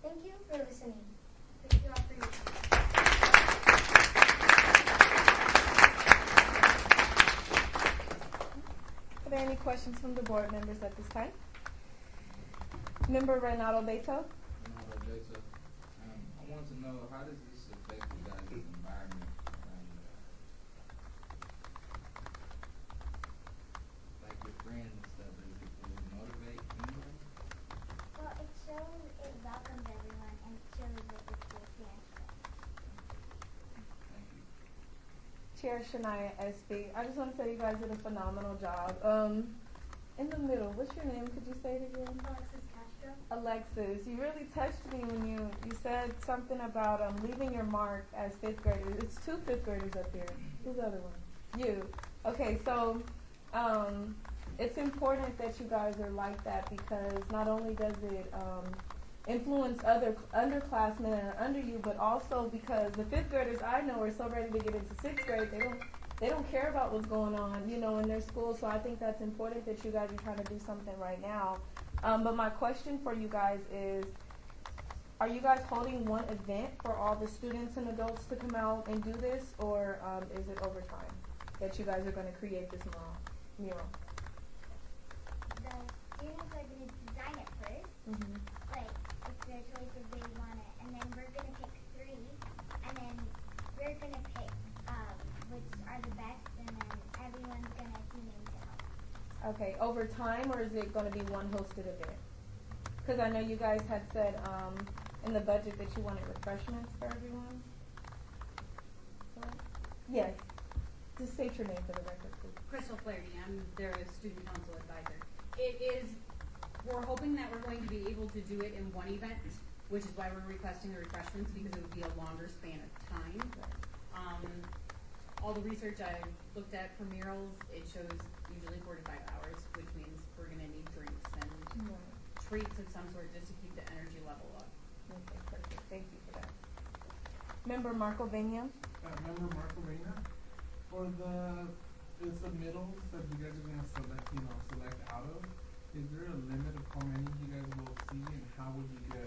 Thank you for listening. Thank you all for your time. Are there any questions from the board members at this time? Member Renato Beto. I want to know, how does this affect you guys' environment around you guys? Like your friends and stuff, does it motivate anyone? Well, it shows it welcomes everyone, and it shows that the school stands for us. Thank you. Chair Shania Espy. I just want to say you guys did a phenomenal job. In the middle, what's your name? Could you say it again? Alexis Castro. Alexis, you really touched me when you said something about leaving your mark as fifth graders. It's 2 fifth graders up here. Who's the other one? You. Okay, so it's important that you guys are like that, because not only does it influence other underclassmen that are under you, but also because the fifth graders I know are so ready to get into sixth grade, they don't care about what's going on, in their school. So I think that's important that you guys are trying to do something right now. But my question for you guys is, are you guys holding one event for all the students and adults to come out and do this, or is it over time that you guys are going to create this mural? The students are going to design it first. Mm-hmm. Like, it's their choice if they want it. And then we're going to pick 3. And then we're going to pick which are the best. And then everyone's going to tune in to help. Okay, over time, or is it going to be one hosted event? Because I know you guys had said in the budget that you wanted refreshments for everyone. Yes. Just state your name for the record, please. Crystal Flaherty, I'm their student council advisor. We're hoping that we're going to be able to do it in one event, which is why we're requesting the refreshments, because it would be a longer span of time. All the research I looked at for murals, it shows usually 4 to 5 hours, which means we're going to need drinks and treats of some sort just to keep the energy level up. Okay, perfect. Thank you for that. Member Marco Vena. Member Marco Vena, for the submittals that you guys are going to select out of, is there a limit of how many you guys will see, and how would you get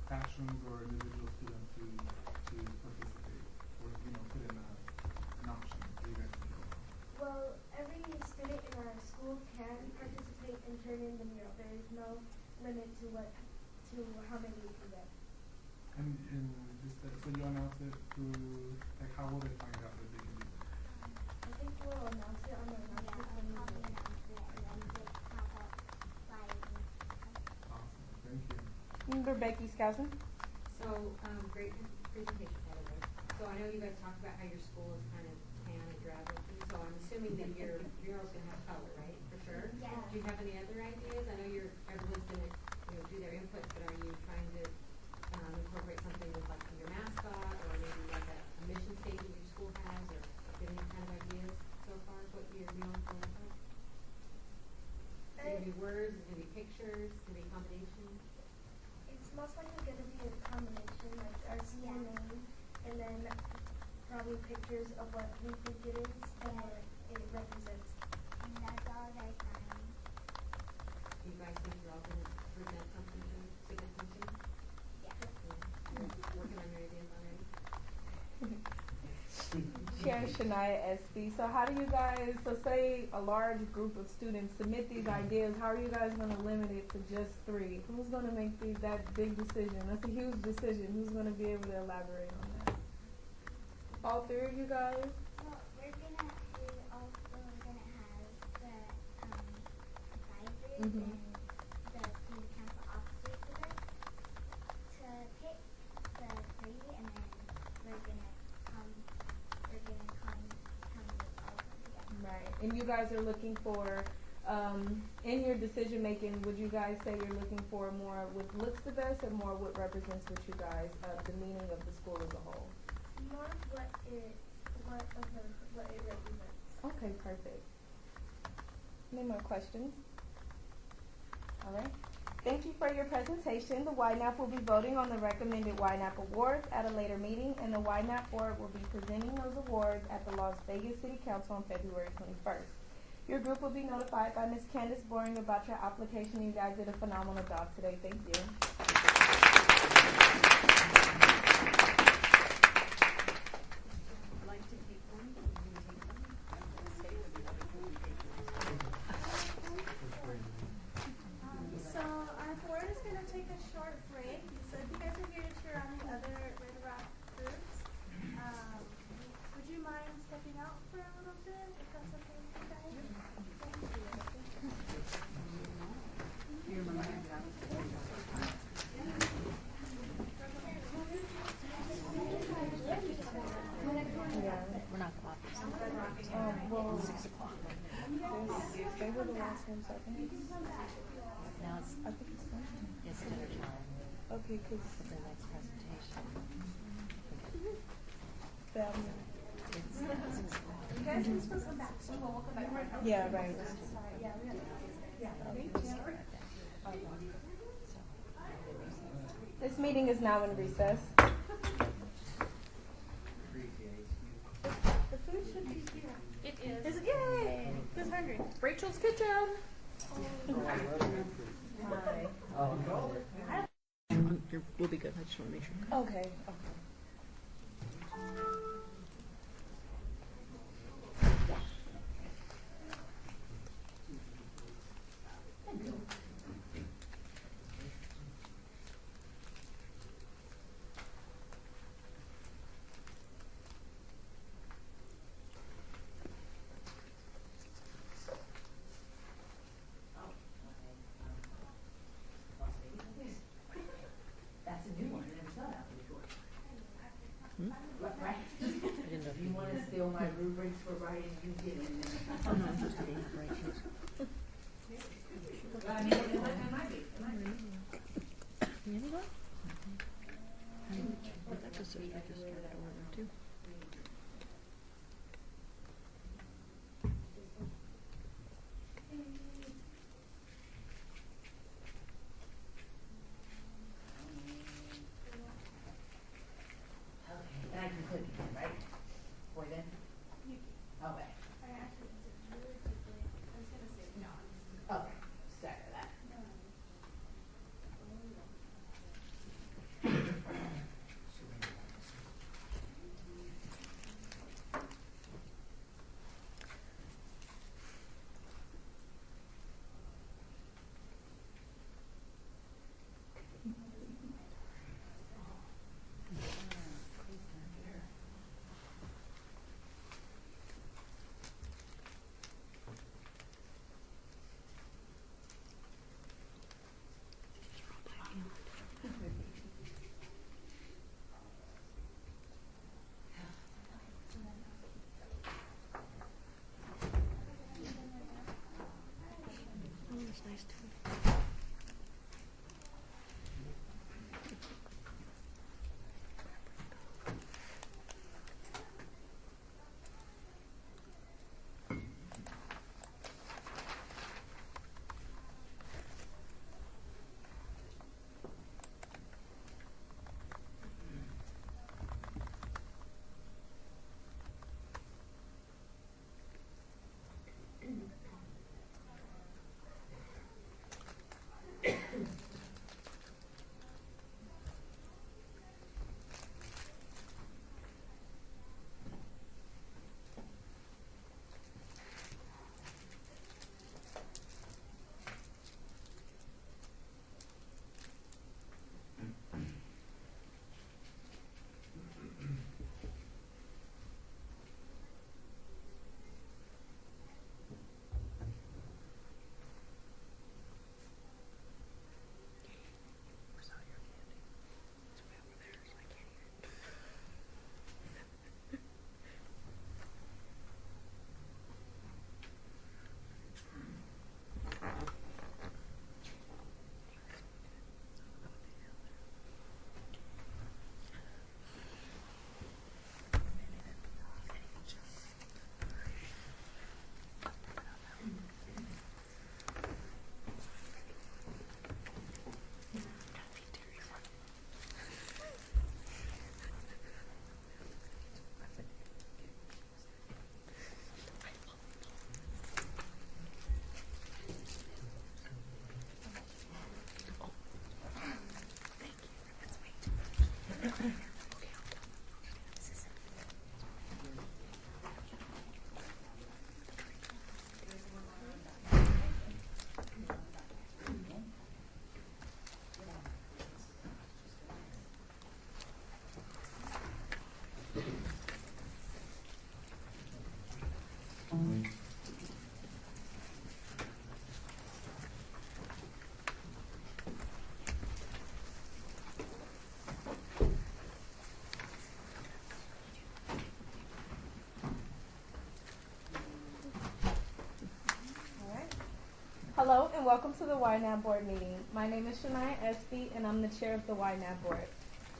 classrooms or individual students to participate, or put in an option for you guys to go? Well, every student in our school can participate and turn in the mural. There is no limit to how many we can get. And just so you announce it through, like, how will they find out that they can do that? I think we'll announce it on the announcement. Awesome, thank you. Member Becky Skousen. So, great presentation, by the way. So I know you guys talked about how your school is kind of tan and drab looking, so I'm assuming that your mural's going to have color, right? For sure? Yeah. Do you have any other ideas? I know everyone's going to do their input, but are you trying to incorporate something with like your mascot, or maybe like a mission statement your school has, or any kind of ideas so far what your mural's going to look like? Is it going to be words? Is it going to be pictures? Is it going to be a combination? It's most likely going to be a combination, like our school name, and then probably pictures of what we think it is and what it represents. And that's all they're signing. Do you guys think you're all going to present something to submit something? Yeah. You're working on your ideas already? Chair Shania Espy. So how do you guys, say a large group of students submit these ideas, how are you guys going to limit it to just 3? Who's going to make that big decision? That's a huge decision. Who's going to be able to elaborate on that? All 3 of you guys? Well, we're also gonna have the advisors Mm-hmm. and the student council officers with us to pick the 3, and then we're gonna come all of them together. Right. And you guys are looking for, in your decision making, would you guys say you're looking for more what looks the best, or more what represents what you guys, the meaning of the school as a whole? More of what it represents. Okay, perfect. Any more questions? All right. Thank you for your presentation. The Ynapp will be voting on the recommended Ynapp awards at a later meeting, and the Ynapp board will be presenting those awards at the Las Vegas City Council on February 21st. Your group will be notified by Ms. Candace Boring about your application. You guys did a phenomenal job today. Thank you. So our board is going to take a short break. So if you guys are here to cheer on the other Red Rock groups, would you mind stepping out for a little bit, if that's okay with you guys? We're not well, 6 o'clock. They were the last ones, I think. Now it's, I think it's fine. it's dinner time. Okay, because It's the next presentation. it's 6 o'clock. You guys can still come back. So we'll come back right now. yeah, right. Sorry, yeah, we have yeah, thank you. This meeting is now in recess. The food should be here. It is. Is it? Yay! Who's hungry? Rachel's Kitchen. Hi. We'll be good. I just want to make sure. Okay. That's a new one. I never saw that before. Hello and welcome to the Ynapp board meeting. My name is Shania Espy and I'm the chair of the Ynapp board.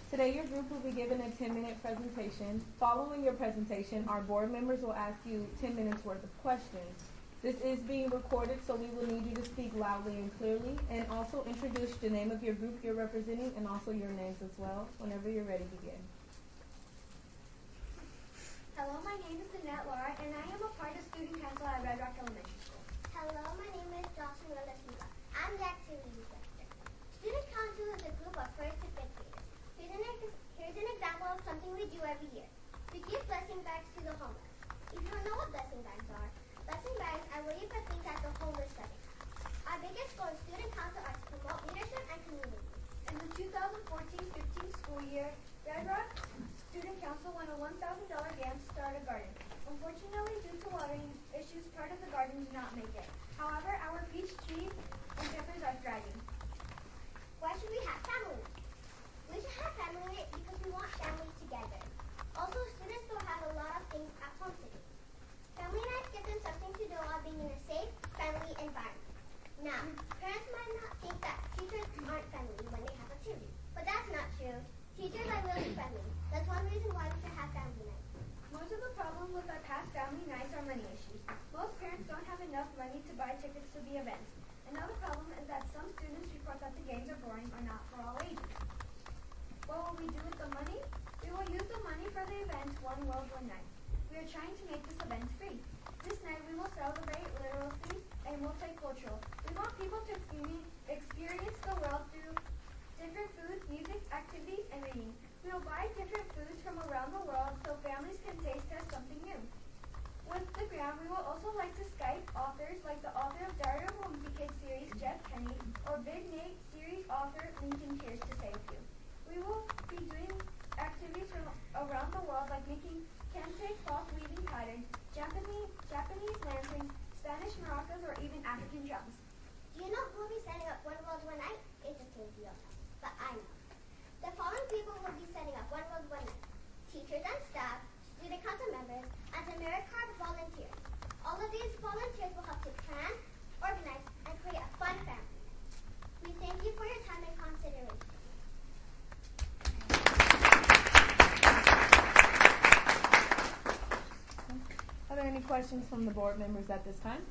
Today your group will be given a 10-minute presentation. Following your presentation, our board members will ask you 10 minutes worth of questions. This is being recorded, so we will need you to speak loudly and clearly, and also introduce the name of your group you're representing and also your names as well. Whenever you're ready, begin. Hello, my name is Ynapp Laura, and I am a part of Student Council at Red Rock Elementary School. Hello, my name is Jocelyn Silva. I'm the activities director. Student Council is a group of first to fifth graders. Here's an example of something we do every year. We give blessing bags to the homeless. If you don't know what blessing bags are where you put things at the homeless setting. Our biggest goal in Student Council are to promote leadership and community. In the 2014-15 school year, Red Rock Student Council won a $1,000 grant to start a garden. Unfortunately, due to watering issues, part of the garden did not make it. However, our peach trees and peppers are thriving. Why should we have family night? We should have family night because we want families together. Also, students don't have a lot of things at home to do. Family nights give them something to do while being in a safe, friendly environment. Now, parents might not think that teachers aren't friendly when they have activities, but that's not true. Teachers are really friendly. That's one reason why we should have family nights. Most of the problem with our past family nights are money issues. Most parents don't have enough money to buy tickets to the events. Another problem is that some students report that the games are boring or not for all ages. What will we do with the money? We will use the money for the event One World, One Night. We are trying to make this event free. This night we will celebrate literacy and multicultural. We want people to experience the world through different foods, music, activities, and reading. We will buy different foods from around the world so families can taste test something new. With the grant, we will also like to Skype authors like the author of Diary of a Wimpy Kid series, Jeff Kenny, or Big Nate series author, Lincoln Pierce, to say a few. We will be doing activities from around the world like making kente cloth weaving patterns, Japanese lanterns, Spanish maracas, or even African drums. Do you know who will be setting up One World, One Night? It's a thing you don't know, but I know. The following people will be setting up One World, One Night: teachers and staff, student council members, and AmeriCard volunteers. All of these volunteers will help to plan, organize, and create a fun family. We thank you for your time and consideration. Are there any questions from the board members at this time?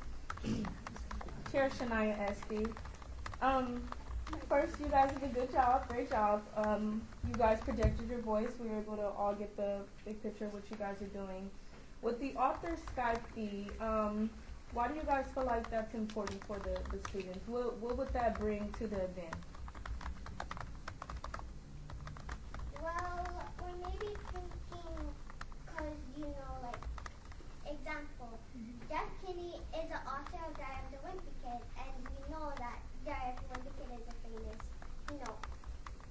Chair Shania Espy. First, you guys did a good job, great job. You guys projected your voice. We were able to all get the big picture of what you guys are doing. With the author Skype fee, why do you guys feel like that's important for the students? What would that bring to the event? Well, we're maybe thinking, because, like, example, Jeff Kinney is the author of Diary of the Wimpy Kid, and we know that Diary of the Wimpy Kid is a famous,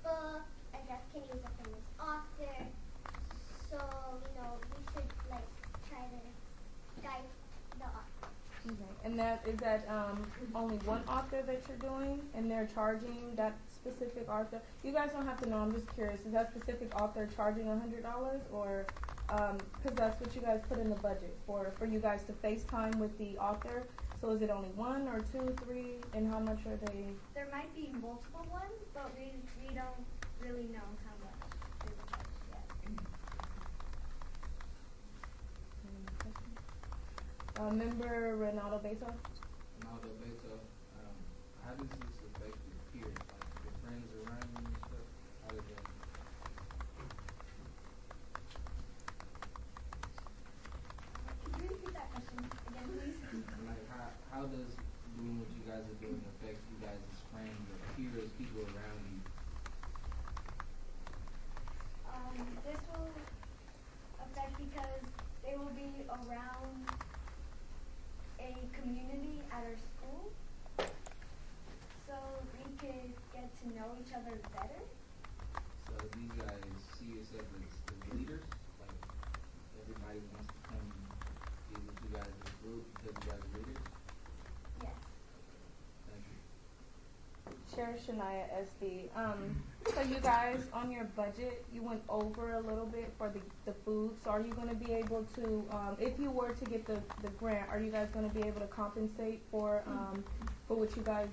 book, and Jeff Kinney is a famous author, so, we should, try to guide the author. Okay. And is that only one author that you're doing, and they're charging that specific author? You guys don't have to know, I'm just curious, is that specific author charging $100, or because that's what you guys put in the budget for you guys to FaceTime with the author? So is it only one or two, three, and how much are they? There might be multiple ones, but we don't really know how much they will charge yet. Member Ronaldo Beto? Ronaldo Beto, how does this affect your peers, like your friends around you and stuff? How does that? Could you repeat that question again, please? Like, how does doing what you guys are doing affect you guys as friends, your peers, people around you? community at our school, so we could get to know each other better. So do you guys see yourself as leaders? Like everybody wants to come be with you guys as a group because you guys are leaders? Yes. Thank you. Sheriff Shania SD. So you guys, on your budget, you went over a little bit for the food. So are you going to be able to, if you were to get the grant, are you guys going to be able to compensate for what you guys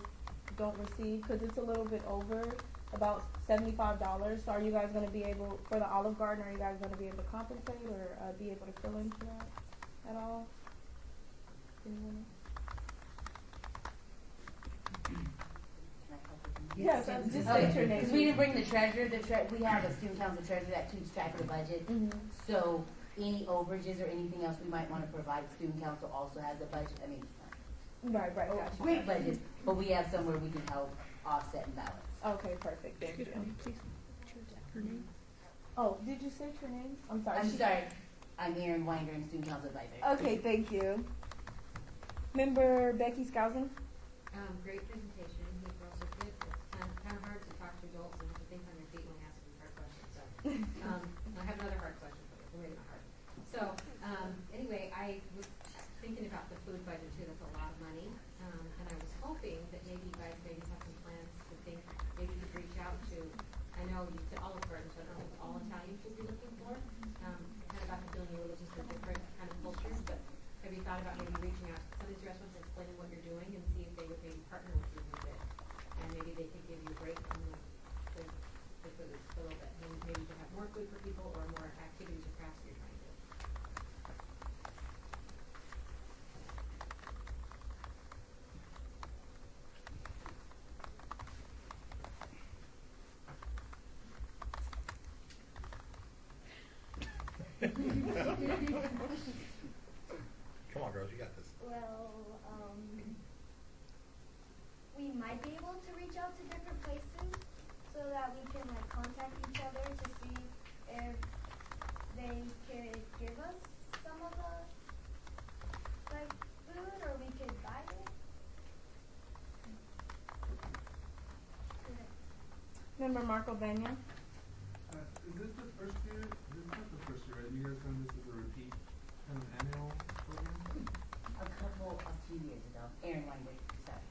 don't receive? Because it's a little bit over, about $75. So are you guys going to be able, for the Olive Garden, are you guys going to be able to compensate or be able to fill in for that at all? Anyone? Yes, just state your name. Because we didn't bring the treasurer. We have a student council treasurer that keeps track of the budget. So any overages or anything else we might want to provide, student council also has a budget. I mean, Right, gotcha. great budget, but we have somewhere we can help offset and balance. Okay, perfect. Thank you. Her name? Oh, did you say your name? I'm sorry. I'm sorry. I'm Erin Weinger, student council advisor. Okay, thank you. Member Becky Skousen? Great presentation. You were also good. It's kind of hard to talk to adults and to think on your feet when asking hard questions. So, I have another hard question for you. Well, maybe not hard. So, anyway, I was thinking about the food budget too. That's a lot of money. And I was hoping that maybe you guys maybe have some plans to think, maybe you could reach out to, I know you said Olive Garden, so I don't know if all Italians would be looking for. Kind of got the feeling you were looking for different kind of cultures, but have you thought about maybe reaching out to some of these restaurants and explaining what you're doing and see if they would maybe partner with you a little bit? And maybe they could give you a break from the food a little bit. Maybe you could have more food for people or more activities or crafts that you're trying to do. Come on, girls, you got this. Well, we might be able to reach out to different places so that we can like contact each other to see if they could give us some of the like food or we could buy it. Member Marco Benya? Is this the first year? This is not the first year, right? You guys done this as a repeat kind of annual program? A few years ago. Erin Weinger, sorry.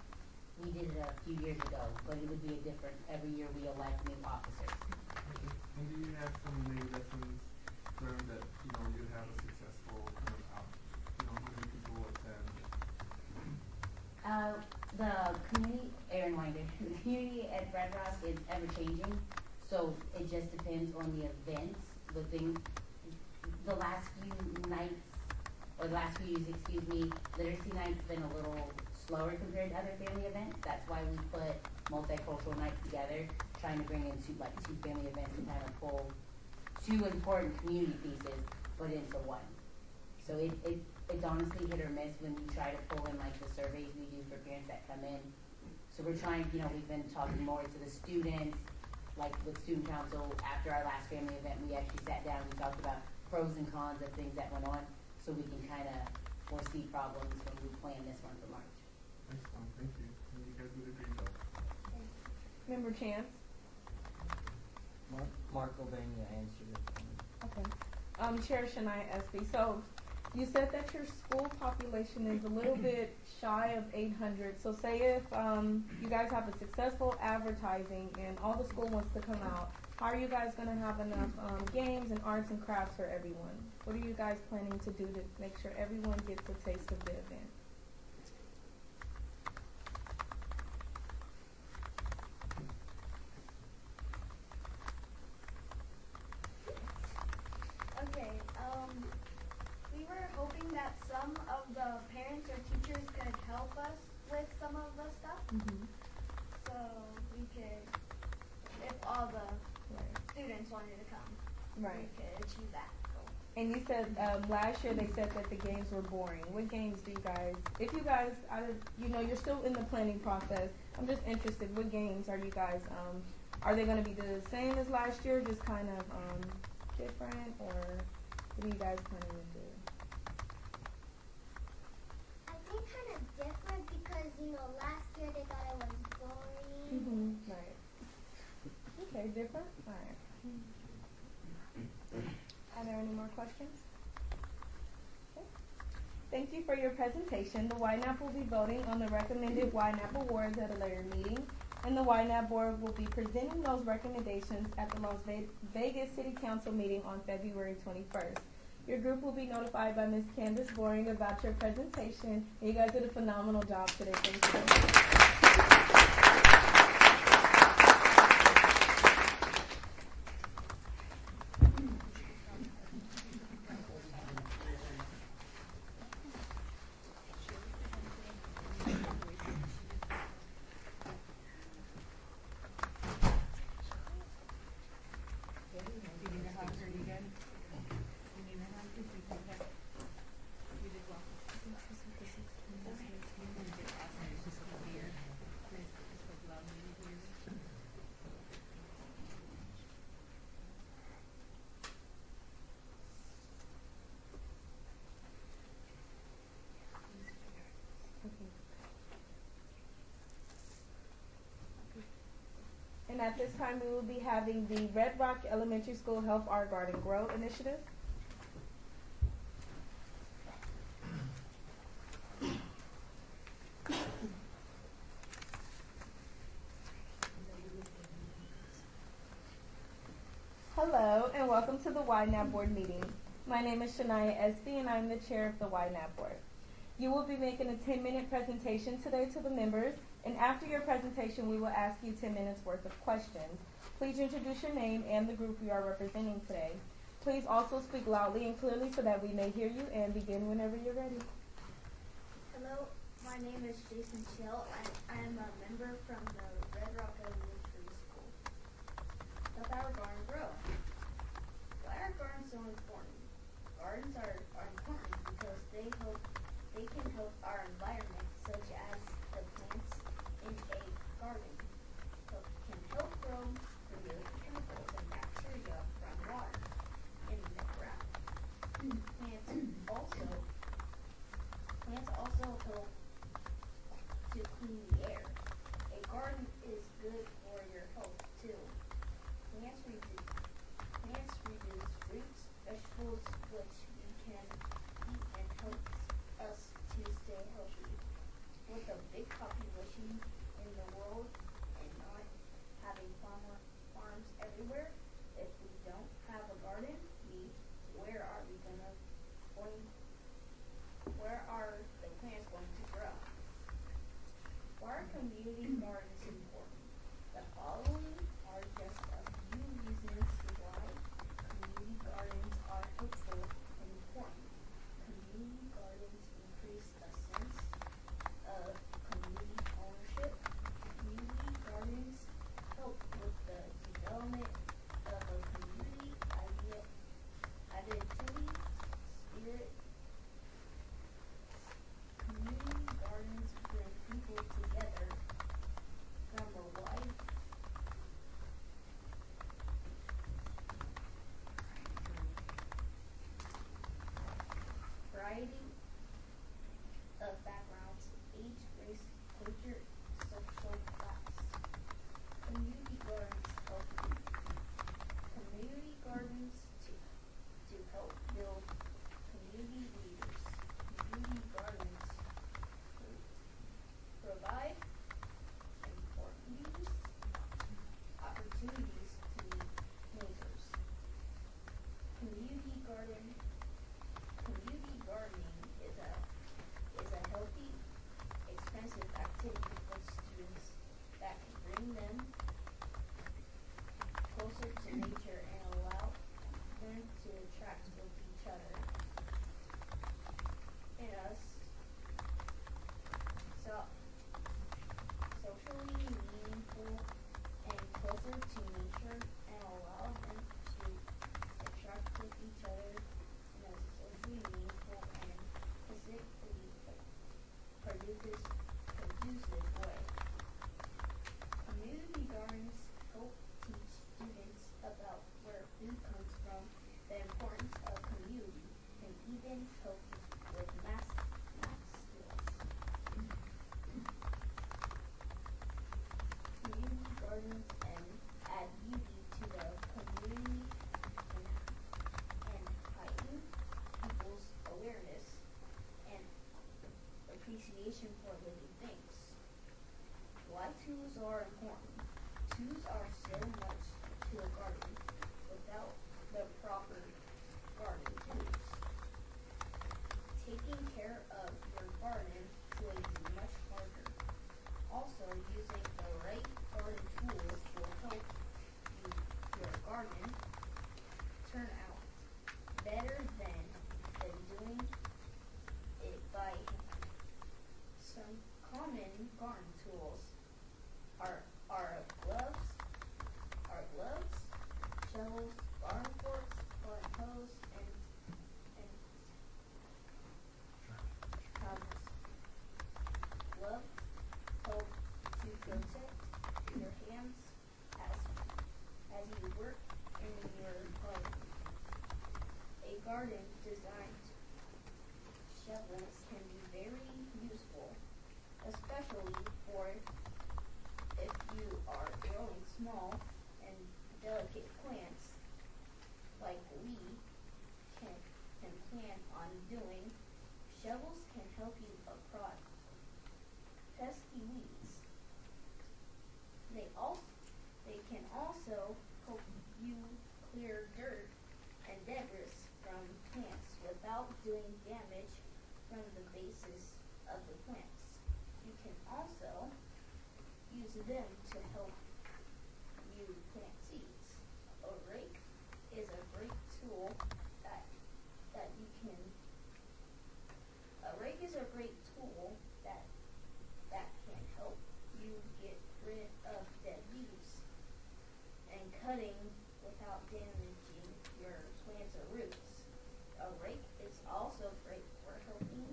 We did it a few years ago, but it would be a different, every year we elect new officers. Okay. And do you have some maybe lessons learned that, you have a successful kind of out, how many people attend? The community, Erin Weinger, the community at Red Rock is ever changing, so it just depends on the events, the things. The last few nights, or the last few years, Literacy Night's been a little slower compared to other family events. That's why we put multicultural nights together, trying to bring in two family events and kind of pull two important community pieces, but into one. So it's honestly hit or miss when we try to pull in like the surveys we do for parents that come in. So we're trying, we've been talking more to the students, like with student council. After our last family event, we actually sat down and we talked about pros and cons of things that went on, so we can kind of foresee problems when we plan this one for March. Excellent, thank you. And you guys did a great job. Member Chance? Marco Benya answered it for me. Okay. Sheriff Shania SB. So you said that your school population is a little bit shy of 800. So say if you guys have a successful advertising and all the school wants to come out, how are you guys going to have enough games and arts and crafts for everyone? What are you guys planning to do to make sure everyone gets a taste of the event? Okay, we were hoping that some of the parents or teachers could help us with some of the stuff. So we could, if all the students wanted to come, we could achieve that goal. And you said last year they said that the games were boring. What games do you guys, if you guys, you're still in the planning process, I'm just interested, what games are you guys, are they going to be the same as last year, just kind of different, or what are you guys planning to do? I think kind of know, last year they thought it was boring. Right. Okay, different? All right. Are there any more questions? Okay. Thank you for your presentation. The Ynapp will be voting on the recommended Ynapp awards at a later meeting, and the Ynapp board will be presenting those recommendations at the Las Vegas City Council meeting on February 21st. Your group will be notified by Ms. Candace Boring about your presentation. And you guys did a phenomenal job today. Thank you. And at this time, we will be having the Red Rock Elementary School Help Our Garden Grow initiative. Hello, and welcome to the Ynapp board meeting. My name is Shania Espy, and I'm the chair of the Ynapp board. You will be making a 10-minute presentation today to the members, and after your presentation, we will ask you 10 minutes worth of questions. Please introduce your name and the group you are representing today. Please also speak loudly and clearly so that we may hear you, and begin whenever you're ready. Hello, my name is Jason Chill. I am a member from the Red Rock Elementary School. Help our garden grow. Why are gardens so important? Gardens are important because they can help our environment, such as the plants in a garden. Can help grow remove chemicals and bacteria from water in the ground. Plants also help to clean the air. A garden is good for your health too. Plants reduce fruits, vegetables, which we can eat and helps us to stay healthy. With a big population in the world and not having farms everywhere, if we don't have a garden, where are the plants going to grow? Why are community gardens important? The following are just a few reasons why community gardens are helpful and important. Community gardens increase a sense of community ownership. Community gardens help with the development of a community identity, spirit. Community gardens bring people together foundation for living things. Why tools are important. Tools are so much to a garden. Without the proper garden tools, taking care of your garden will be much harder. Also, using the right garden tools will help your garden turn out better than doing it by hand. Some common garden tools are gloves, shovels, garden forks, garden hose, and trowels. Gloves help to protect your hands as you work in your garden. A garden designed shovels can be very useful, especially for if you are growing small and delicate plants like we can plan on doing. Shovels can help you across pesky weeds. They can also help you clear dirt and debris from plants without doing damage from the bases of the plants. You can also use them to help you plant seeds. A rake is a great tool that you can. A rake is a great tool that can help you get rid of dead leaves and cutting without damaging your plants or roots. A rake is also great for helping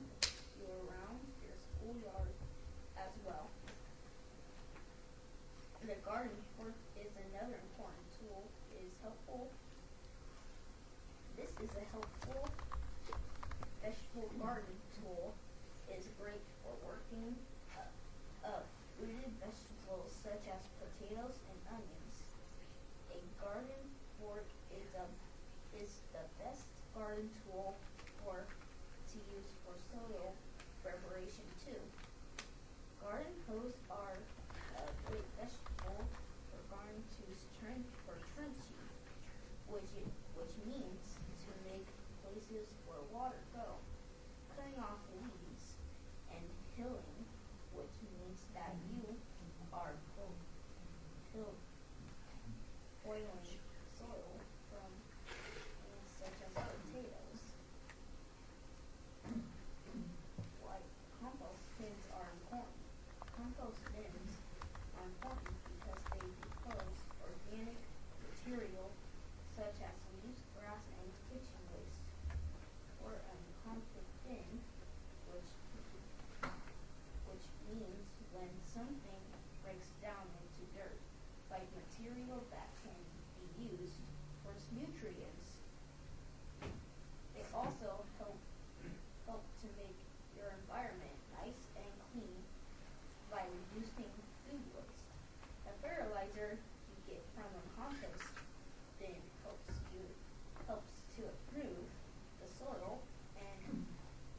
you around your schoolyard as well. The garden fork is another important tool. It is helpful. This is a helpful vegetable garden tool. It is great for working up rooted vegetables such as potatoes and onions. A garden fork is the best garden tool to use for soil preparation too. Garden hose are a great vegetable for garden tools for trenching, which means to make places where water go, cutting off weeds, and hilling, which means that you are boiling soil from things such as potatoes. Why compost bins are important. Compost bins are important because they decompose organic material such as leaves, grass, and kitchen waste. Or a compost bin, which means when something breaks down into dirt, like material that can be used for nutrients. They also help to make your environment nice and clean by reducing food waste. The fertilizer you get from a compost bin helps to improve the soil, and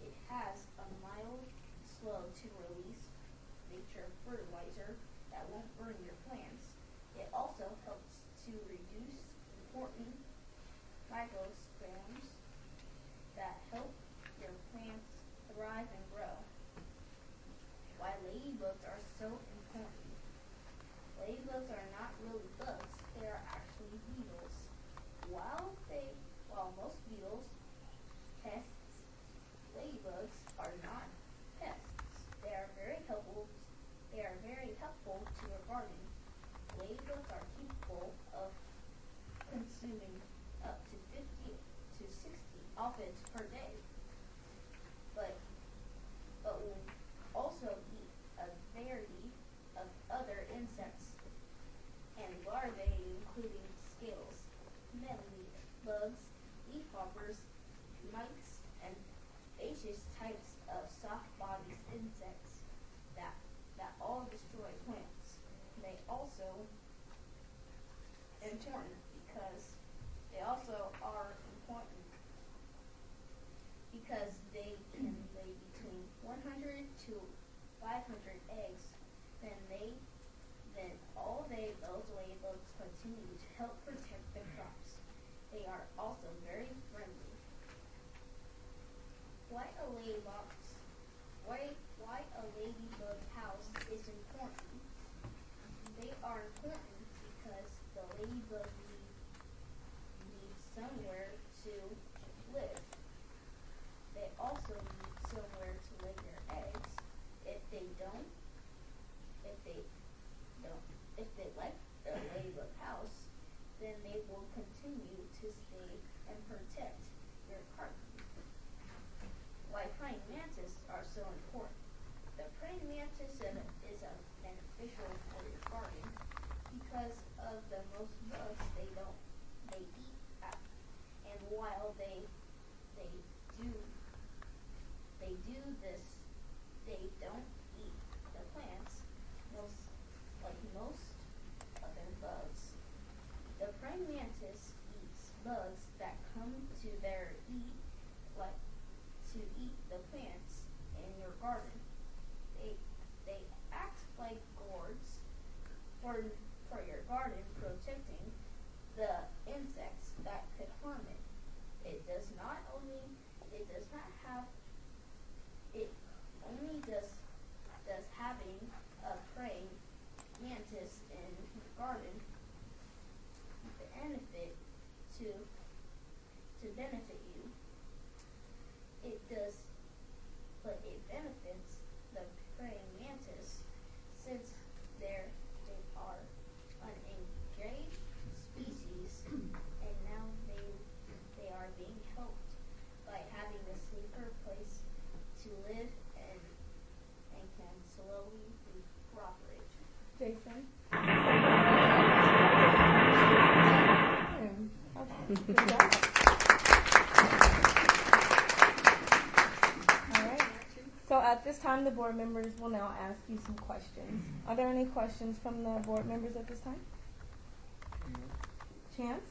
it has a mild, slow to release nature fertilizer that won't burn your plants. It also helps to reduce important microscomes that help your plants thrive and grow. Why ladybugs are so important. Ladybugs are not really bugs, they are actually beetles. While most beetles pests, ladybugs are not pests. They are very helpful to your garden. Ladybugs are capable of consuming up to 50 to 60 aphids per day, but will also eat a variety of other insects and larvae, including scales, nettle bugs, leafhoppers, mites, and various types of soft-bodied insects that all destroy plants. They also are important because they can lay between 100 to 500 eggs, then all day those ladybugs continue to help protect the crops. They are also very friendly. Why a ladybug house is important? They are important because the ladybug need somewhere to live. They also need somewhere to lay their eggs. If they like the ladybug house, then they will continue to stay and protect your garden. Why praying mantis are so important? The praying mantis is beneficial for your garden because of the most bugs they eat at. And while they do this, they don't eat the plants like most other bugs. The praying mantis eats bugs that come to eat the plants in your garden. They act like guards for your garden, protecting the insects that could harm it. It only does having a praying mantis in your garden benefit you. It benefits the praying mantis since they are an endangered species, and now they are being helped by having a safer place to live and can slowly cooperate. Jason? All right. So at this time, the board members will now ask you some questions. Are there any questions from the board members at this time? Chance?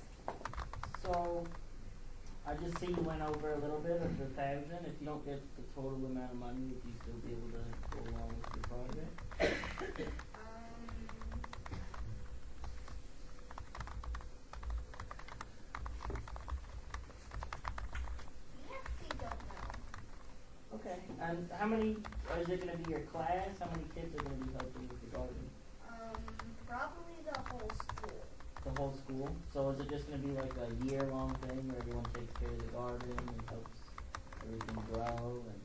So, I just see you went over a little bit of the 1,000. If you don't get the total amount of money, would you still be able to go along with your project? Okay. And how many, is it going to be your class? How many kids are going to be helping with the garden? Probably the whole school. The whole school? So is it just going to be like a year-long thing where everyone takes care of the garden and helps everything grow? And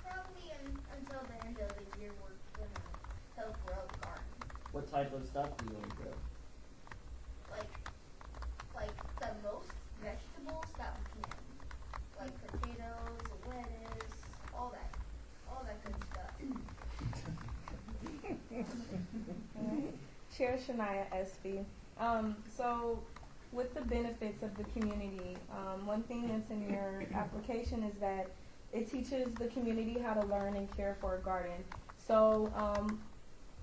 Probably until the end of the year we're going to help grow the garden. what type of stuff do you want to grow? Like the most vegetables that we can. Like potatoes, lettuce, all that good stuff. Chair Shania Espy. So with the benefits of the community, one thing that's in your application is that it teaches the community how to learn and care for a garden. So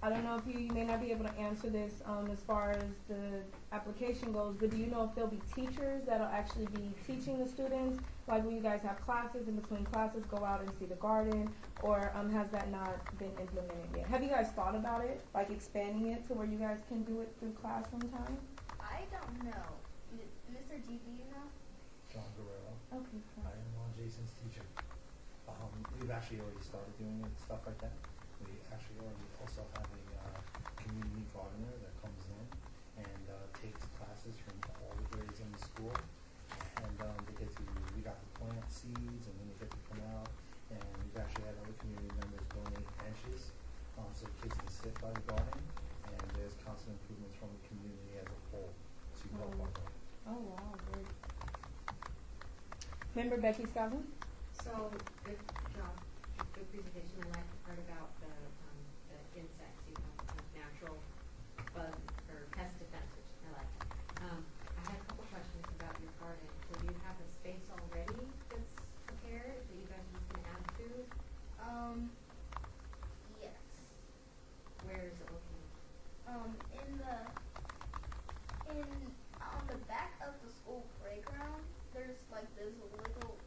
I don't know if you may not be able to answer this as far as the application goes, but do you know if there'll be teachers that'll actually be teaching the students? Like when you guys have classes, in between classes, go out and see the garden, or has that not been implemented yet? Have you guys thought about it, like expanding it to where you guys can do it through classroom time? I don't know. Mr. G, do you know? John Guerrero. Okay, cool. I am Jason's teacher. We've actually already started doing it, stuff like that. We actually already also have a community gardener that comes in and takes classes from all the grades in the school. And we got to plant seeds, and then they get to come out. And we've actually had other community members donate benches so kids can sit by the garden. And there's constant improvements from the community as a whole to help our garden. Oh, wow, great. Member Becky Scalvin? So, good job, good presentation. I like the part about the insects, natural bug or pest defense, which I like. I had a couple questions about your garden. So do you have a space already that's prepared that you guys are just going to add to? Yes. Where is it located? On the back of the school playground, there's like this little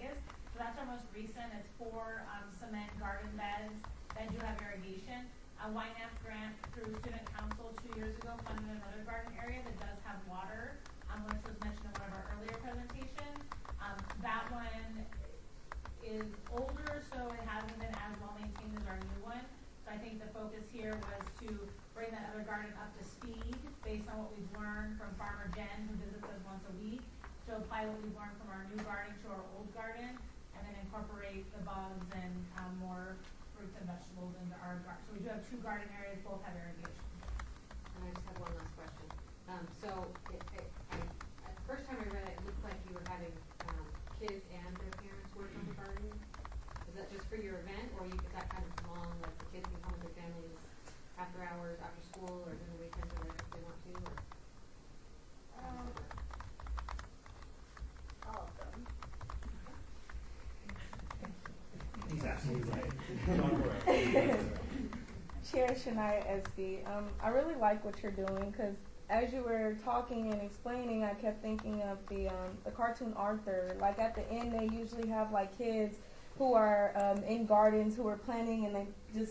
Vegas. So that's our most recent. It's 4 cement garden beds that do have irrigation. A Ynapp grant through Student Council 2 years ago funded another garden area that does have water, which was mentioned in one of our earlier presentations. That one is older, so it hasn't been as well maintained as our new one. So I think the focus here was to bring that other garden up to speed based on what we've learned from Farmer Jen, who visits us once a week, to apply what we've learned from our new garden to our old garden, and then incorporate the bugs and more fruits and vegetables into our garden. So we do have 2 garden areas, both have irrigation. And I just have one last question. The first time I read it, it looked like you were having kids and their parents work on the garden. Is that just for your event, or is that kind of long, like the kids can come with their families after hours, after school, or during the weekends, or whatever if they want to? Or All of them. He's absolutely right. Chair Shania Espy, I really like what you're doing because as you were talking and explaining, I kept thinking of the cartoon Arthur. Like at the end, they usually have like kids who are in gardens who are planting, and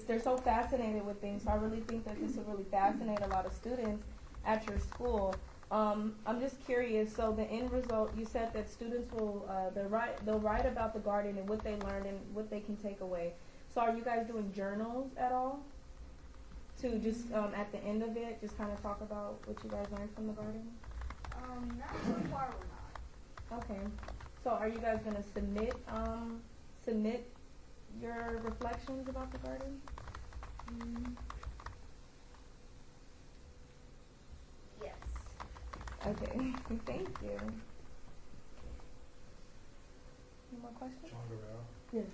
they're so fascinated with things. So I really think that this will really fascinate a lot of students at your school. I'm just curious. So the end result, you said that students will they'll write about the garden and what they learned and what they can take away. So are you guys doing journals at all? To just at the end of it, just kind of talk about what you guys learned from the garden? Not so far we're not. Okay. So are you guys gonna submit your reflections about the garden? Yes. Okay. Thank you. Any more questions? John Guerrero. Yes.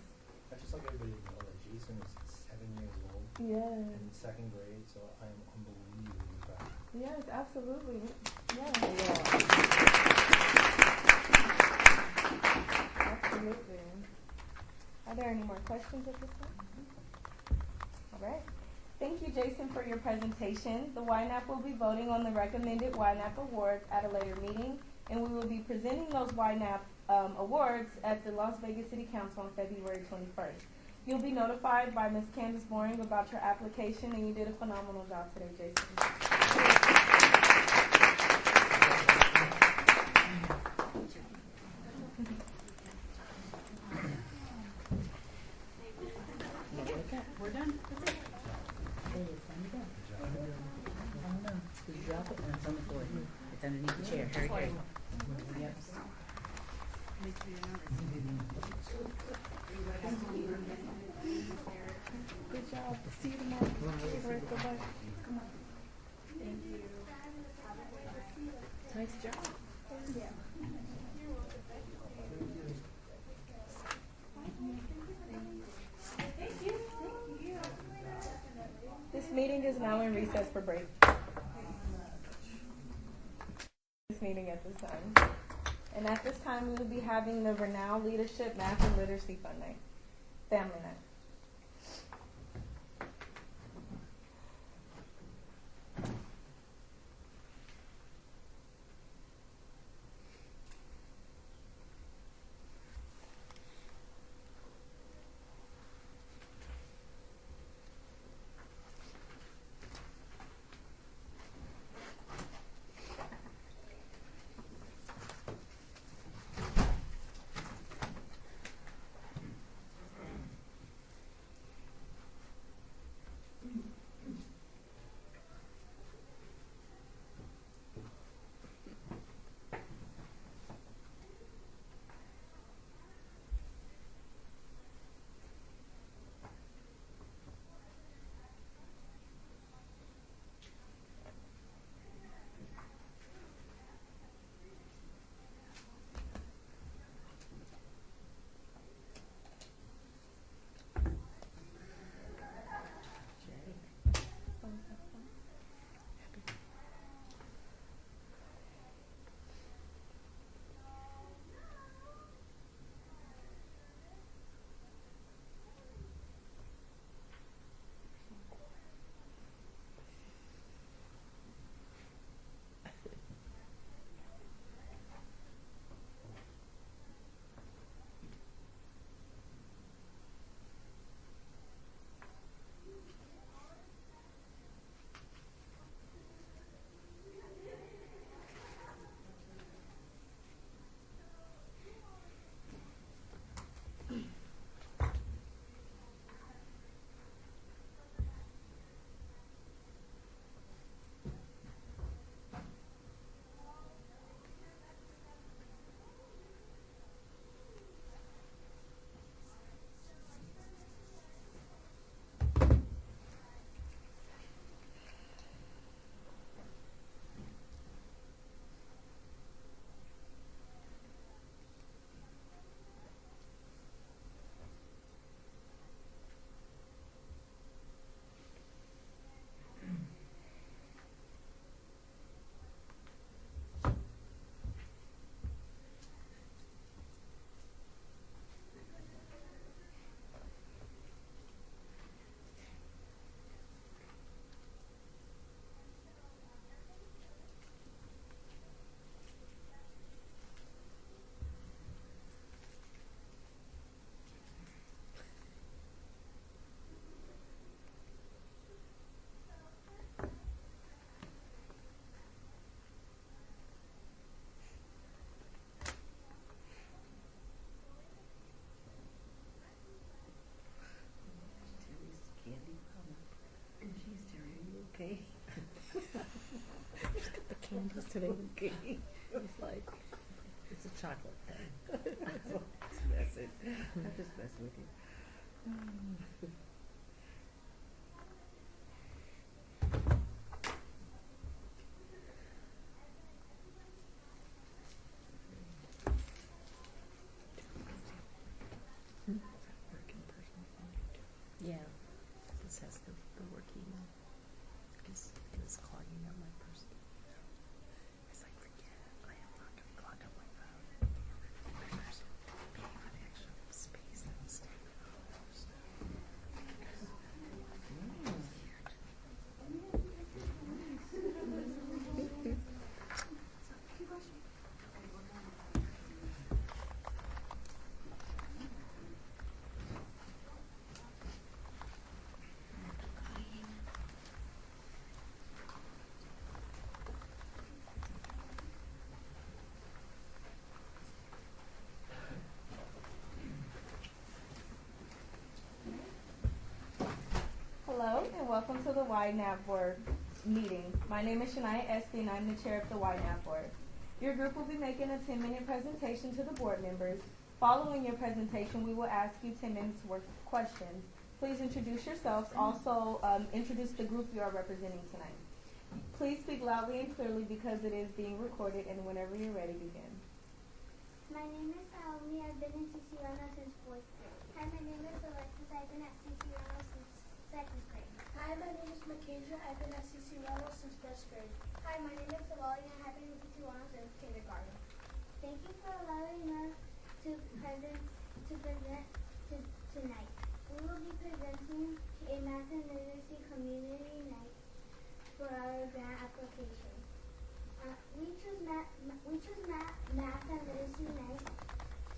I'd just like everybody to know that Jason is 7 years old. Yes. In 2nd grade, so I am unbelievably proud. Yes, absolutely. Yes. Absolutely. Are there any more questions at this time? All right. Thank you, Jason, for your presentation. The Ynapp will be voting on the recommended Ynapp awards at a later meeting, and we will be presenting those Ynapp awards at the Las Vegas City Council on February 21st. You'll be notified by Ms. Candace Boring about your application, and you did a phenomenal job today, Jason. We're done. That's it. Hey, it's time to go. Oh no, you drop it and it's on the floor. It's underneath the chair. Hurry, hurry. Yep. Good job. See you tomorrow. Bye-bye. Come on. Thank you. Nice job. Yeah. This meeting is now in recess for break. This meeting at this time. And at this time, we will be having the Renown Leadership Math and Literacy Fun Night, Family Night. activated cookie. It's like, it's a chocolate thing. Just messing. I'm just messing with you. Yeah, this has the work email. Because it's clogging up my personal email. It's like, forget it. I am not going to clog up my phone. There's paying for the extra space that was taken up. Hello and welcome to the Ynapp board meeting. My name is Shania Espy and I'm the chair of the Ynapp board. Your group will be making a 10-minute presentation to the board members. Following your presentation, we will ask you 10 minutes worth of questions. Please introduce yourselves. Also, introduce the group you are representing tonight. Please speak loudly and clearly because it is being recorded, and whenever you're ready, begin. My name is Naomi. I've been in CCRNO since 4th grade. Hi, my name is Alexis. I've been at CCRNO since 2nd grade. Hi, my name is Makadra. I've been at CCRNO since 1st grade. Hi, my name is Savali and I've been in CCRNO since kindergarten. Thank you for allowing us to present tonight. We will be presenting a math and literacy community night for our grant application. We choose math and literacy night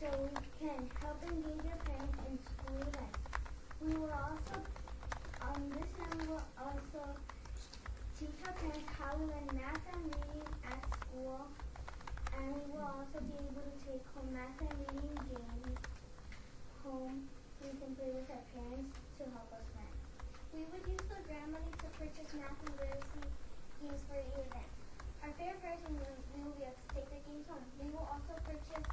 so we can help engage your parents in school events. We will also, this time we will also teach our parents how to learn math and reading at school, and we will also be able to take home math and reading games home we can play with our parents to help us learn. We would use the grant money to purchase math and literacy games for the event. Our favorite person we will be able to take the games home. We will also purchase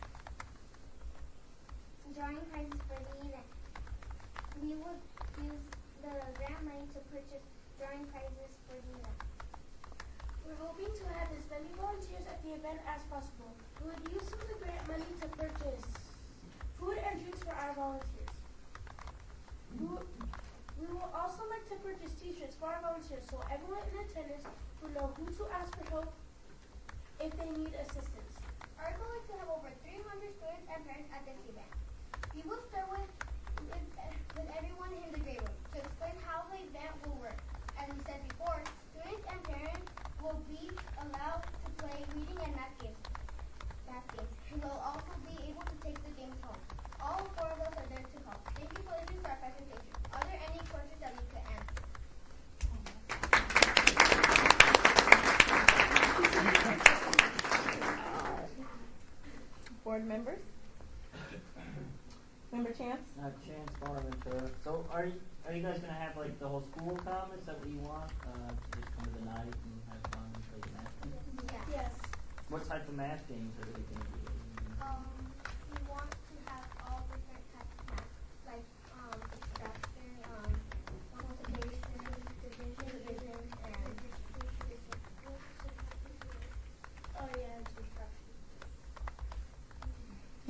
drawing prizes for the event. We would use the grant money to purchase drawing prizes for the event. We're hoping to have as many volunteers at the event as possible. We would use some of the grant money to purchase food and drinks for our volunteers. We will also like to purchase t-shirts for our volunteers so everyone in attendance will know who to ask for help if they need assistance. Our goal is to have over 300 students and parents at this event. We will start with everyone in the grade room to explain how the event will work. As we said before, students and parents will be allowed to play reading and math games. We will also be able to take the games home. All four of us are there to help. Thank you for listening to our presentation. Are there any questions that we could answer? Board members? Member Chance? Chance Bonaventura. So are you guys gonna have like the whole school come? Is that what you want? Just come to the night and have fun and play the math games? Yes. What type of math games are they gonna be? We want to have all different types of math, like subtraction, multiplication, division, and Oh yeah, and subtraction.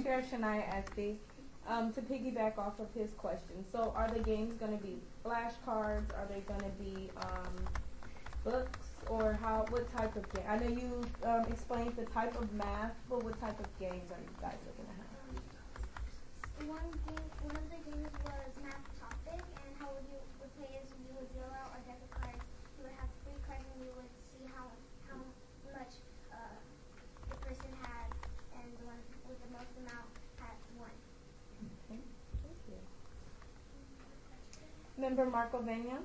Chair Shania Espy, to piggyback off of his question, so are the games going to be flashcards? Are they going to be books? Or what type of game? I know you explained the type of math, but what type of games are you guys looking to have? One of the games was math topic, and how you would play is you would deal out a deck of cards. You would have 3 cards, and you would see how much the person had, and the one with the most amount had won. Okay, thank you. Member Markovenia?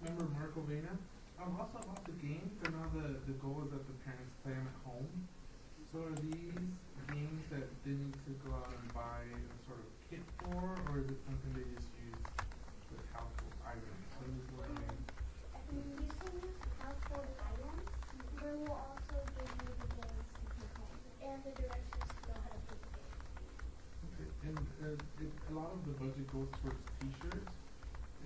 Member Markovena? Also about the games, and now the goal is that the parents play them at home. So are these games that they need to go out and buy a sort of kit for, or is it something they just use with household items? So I'm just wondering. You can use household items, but we'll also give you the the directions to know how to play the game. Okay, and a lot of the budget goes towards t-shirts.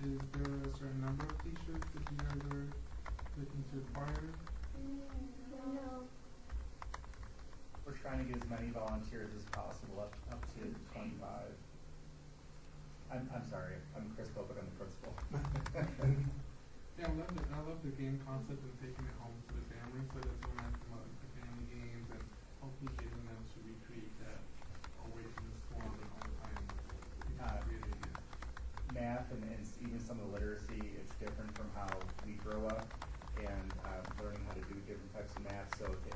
Is there a certain number of t-shirts that you guys are looking to acquire? No. We're trying to get as many volunteers as possible, up to 25. I'm sorry, I'm Chris Bobek, I'm the principal. Yeah, I love the game concept and taking it home to the family, so that's when I come up with the family games and hopefully getting them to recreate that away from the school and all the time. Math and even some of the literacy, it's different from how we grow up, and learning how to do different types of math. So to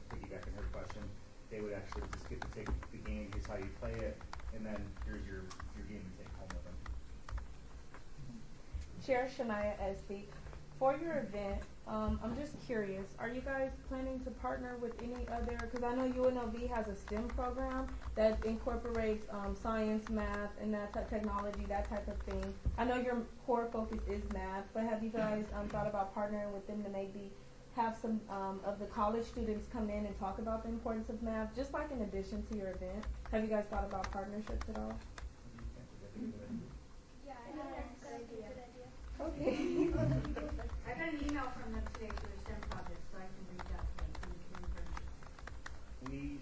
piggyback on her question, they would actually just get to take the game, here's how you play it, and then here's your game to take home with them. Chair Shania Esty, for your event, I'm just curious, are you guys planning to partner with any other, because I know UNLV has a STEM program that incorporates science, math, and that type technology, that type of thing. I know your core focus is math, but have you guys thought about partnering with them to maybe have some of the college students come in and talk about the importance of math, just like in addition to your event? Have you guys thought about partnerships at all? Yeah, I think that's a good idea. Okay. I got an email from them today for their STEM project, so I can reach out to them for the community partnership. We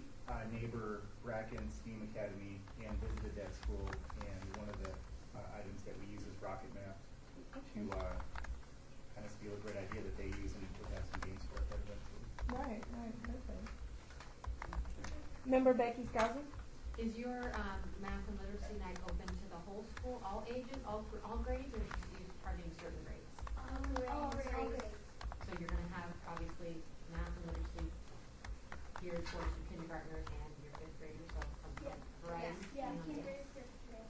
neighbor Bracken STEAM Academy and visited that school, and one of the items that we use is Rocket Map to kind of steal a great idea that they use and would have some games for it eventually. Right, perfect. Member Becky Scouser? Is your math and literacy night open to the whole school, all ages, all grades, or are you targeting certain grades? All grades. So you're going to have, obviously, math and literacy geared towards your kindergartners and your fifth graders, so some variety. Yeah, kindergarten, fifth grade.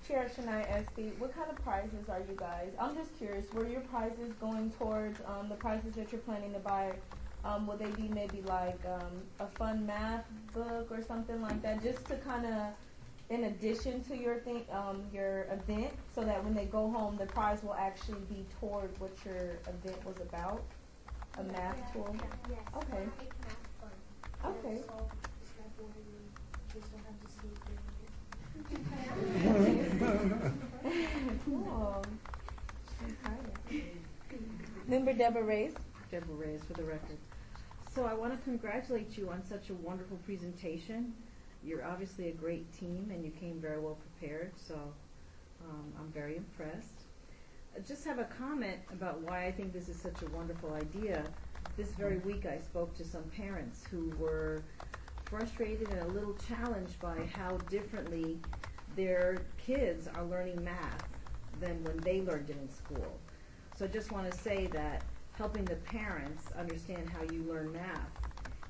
Chair Shania Esty, what kind of prizes are you guys? I'm just curious, were your prizes going towards the prizes that you're planning to buy? Will they be maybe like a fun math book or something like that, just to kind of, in addition to your event, so that when they go home, the prize will actually be toward what your event was about? A math tool? Yes. Okay. Make math fun. Okay. So, kids don't have to sleep Cool. Member Deborah Reyes. Deborah Reyes for the record. So I want to congratulate you on such a wonderful presentation. You're obviously a great team and you came very well prepared, so I'm very impressed. I just have a comment about why I think this is such a wonderful idea. This very week I spoke to some parents who were frustrated and a little challenged by how differently their kids are learning math than when they learned it in school. So I just want to say that helping the parents understand how you learn math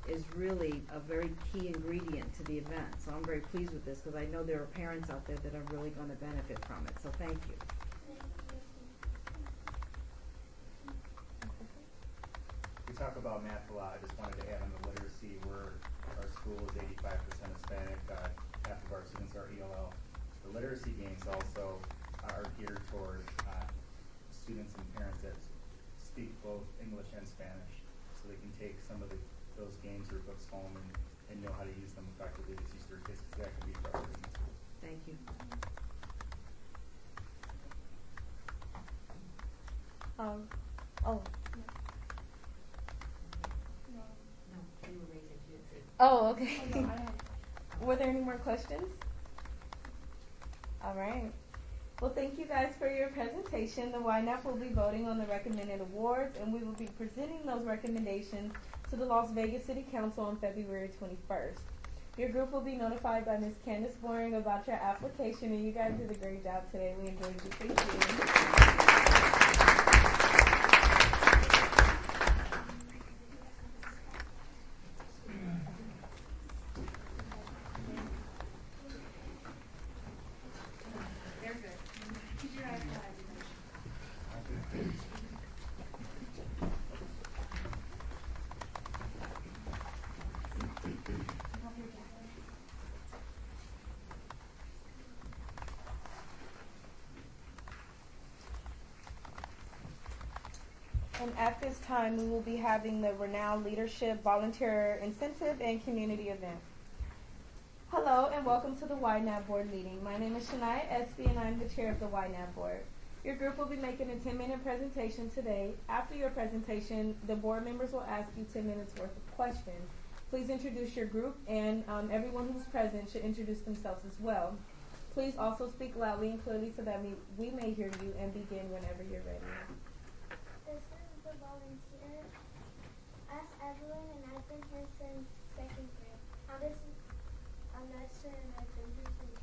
is really a very key ingredient to the event. So I'm very pleased with this because I know there are parents out there that are really going to benefit from it. So thank you. We talk about math a lot. I just wanted to add on the literacy where our school is 85% Hispanic, half of our students are ELL. The literacy games also are geared toward students and parents that speak both English and Spanish, so they can take some of those games or books home and know how to use them effectively to teach their kids, because that can be frustrating too. Thank you. Oh. No, you were raising kids. Oh, okay. Were there any more questions? All right. Well, thank you guys for your presentation. The Ynapp will be voting on the recommended awards, and we will be presenting those recommendations to the Las Vegas City Council on February 21st. Your group will be notified by Ms. Candace Boring about your application, and you guys did a great job today. We enjoyed you. Thank you. And at this time, we will be having the Renowned Leadership Volunteer Incentive and Community Event. Hello and welcome to the Ynapp Board meeting. My name is Shania Espy and I'm the chair of the Ynapp Board. Your group will be making a 10-minute presentation today. After your presentation, the board members will ask you 10 minutes worth of questions. Please introduce your group, and everyone who's present should introduce themselves as well. Please also speak loudly and clearly so that we may hear you, and begin whenever you're ready. This is the volunteer. Ask Evelyn, and I've been here since 2nd grade. I'm Edson, and I've been here since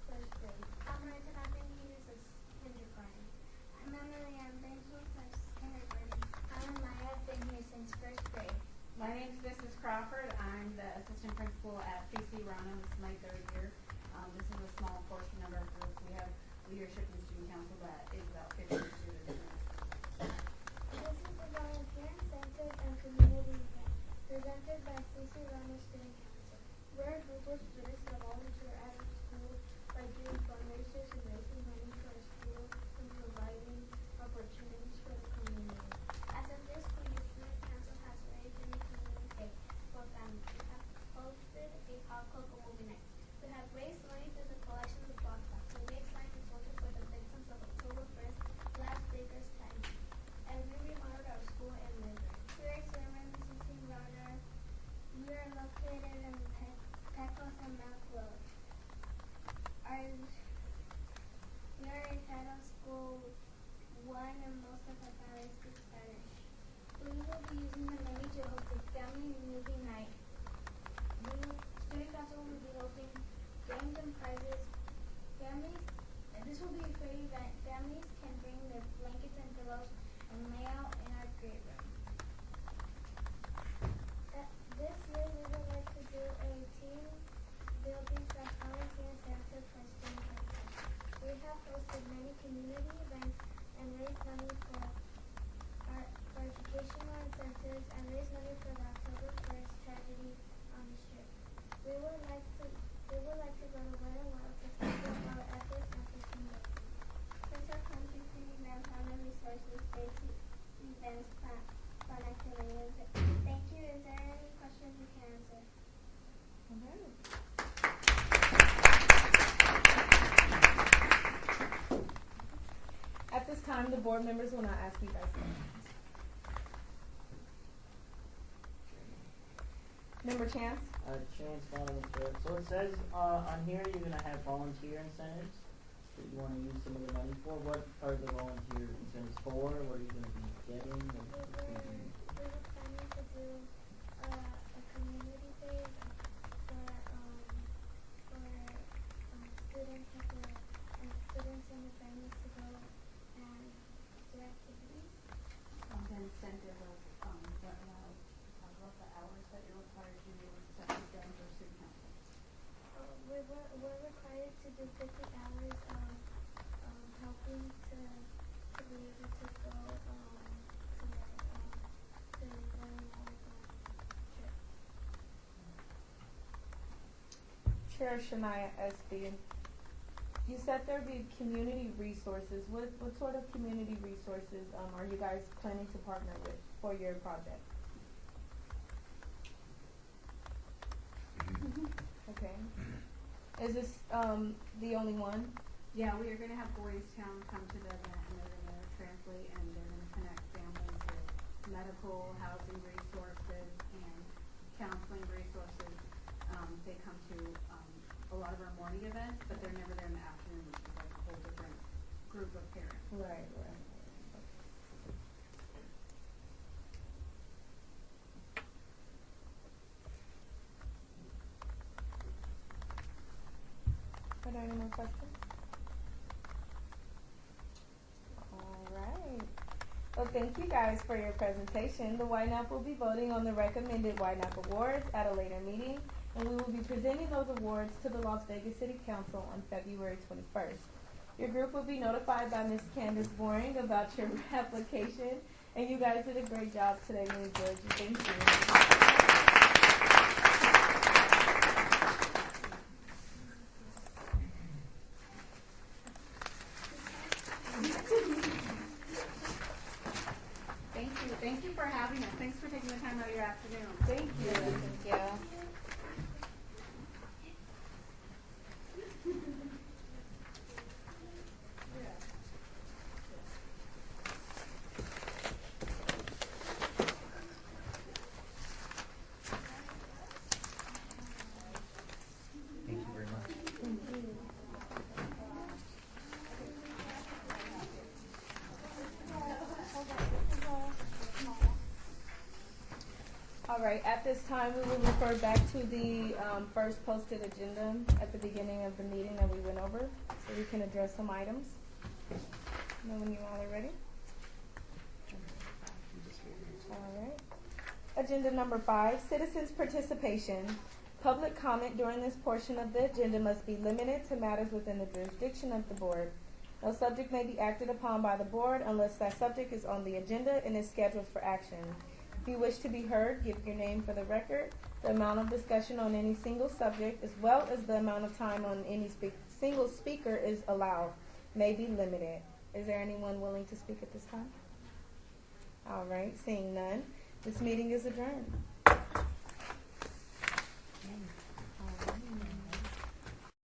1st grade. I'm Martin, I've been here since kindergarten. I'm Emily, I've been here since kindergarten. I'm Maya, I've been here since 1st grade. My name is Mrs. Crawford. I'm the assistant principal at PC Rana. This is my 3rd year. This is a small portion of our group. We have leadership and student council that is about 15 students. This is the volunteer incentive and community event presented by CC Rana Student Council. We're a group of students that volunteer at our school by doing fundraisers and raising money for our school and providing opportunities for the community. As of this school year, Student Council has raised and community day for families. We have hosted a hot cocoa movie night. We have raised money through the collection of box art. We made signs and soldiers for the victims of October 1st, Las Vegas tragedy. And we remodeled our school and library. We're experiencing CC Rana. We are located in Pecos and Mount Road. We are a title school 1 and most of our families speak Spanish. We will be using the money to host a family movie night. Student Council will be hosting games and prizes. This will be a free event. Families can bring their blankets and pillows and lay out in our great room. This year we would like to do a team building volunteer incentive for Student Council. We have hosted many community events and raised money for educational incentives and raised money for the October 1st tragedy on the strip. We would like to go to Wet n Wild to support our efforts and for team building. Since our country cleaning downtown and resources, safety events, fun activities. Thank you. Is there any questions we can answer? At this time, the board members will now ask you guys questions. Member Chance? Chance volunteer. So it says on here you're going to have volunteer incentives that you want to use some of the money for. What are the volunteer incentives for? What are you going to be getting? We were planning to do a community day for students and the families to go and do activities. The incentive of what allowed to talk about the hours that you're required to do set this down for student council. We're required to do 50 hours of helping to be able to go to learn more trip. Chair Shania Espy, you said there'd be community resources. What sort of community resources are you guys planning to partner with for your project? Okay. Is this the only one? Yeah, we are going to have Boys Town come to the event, and they're going to translate, and they're going to connect families with medical, housing resources, and counseling resources. They come to a lot of our morning events, but they're never there in the afternoon, which is like a whole different group of parents. Right. Are there any more questions? All right. Well, thank you guys for your presentation. The Ynapp will be voting on the recommended Ynapp Awards at a later meeting, and we will be presenting those awards to the Las Vegas City Council on February 21st. Your group will be notified by Ms. Candace Boring about your application, and you guys did a great job today. We enjoyed you. Thank you. Thank you. afternoon. Thank you. Thank you. Thank you very much. All right, at this time, we will refer back to the first posted agenda at the beginning of the meeting that we went over, so we can address some items. Know when you all are ready? All right. Agenda number 5, citizens' participation. Public comment during this portion of the agenda must be limited to matters within the jurisdiction of the board. No subject may be acted upon by the board unless that subject is on the agenda and is scheduled for action. If you wish to be heard, give your name for the record. The amount of discussion on any single subject, as well as the amount of time on any single speaker is allowed, may be limited. Is there anyone willing to speak at this time? All right, seeing none, this meeting is adjourned.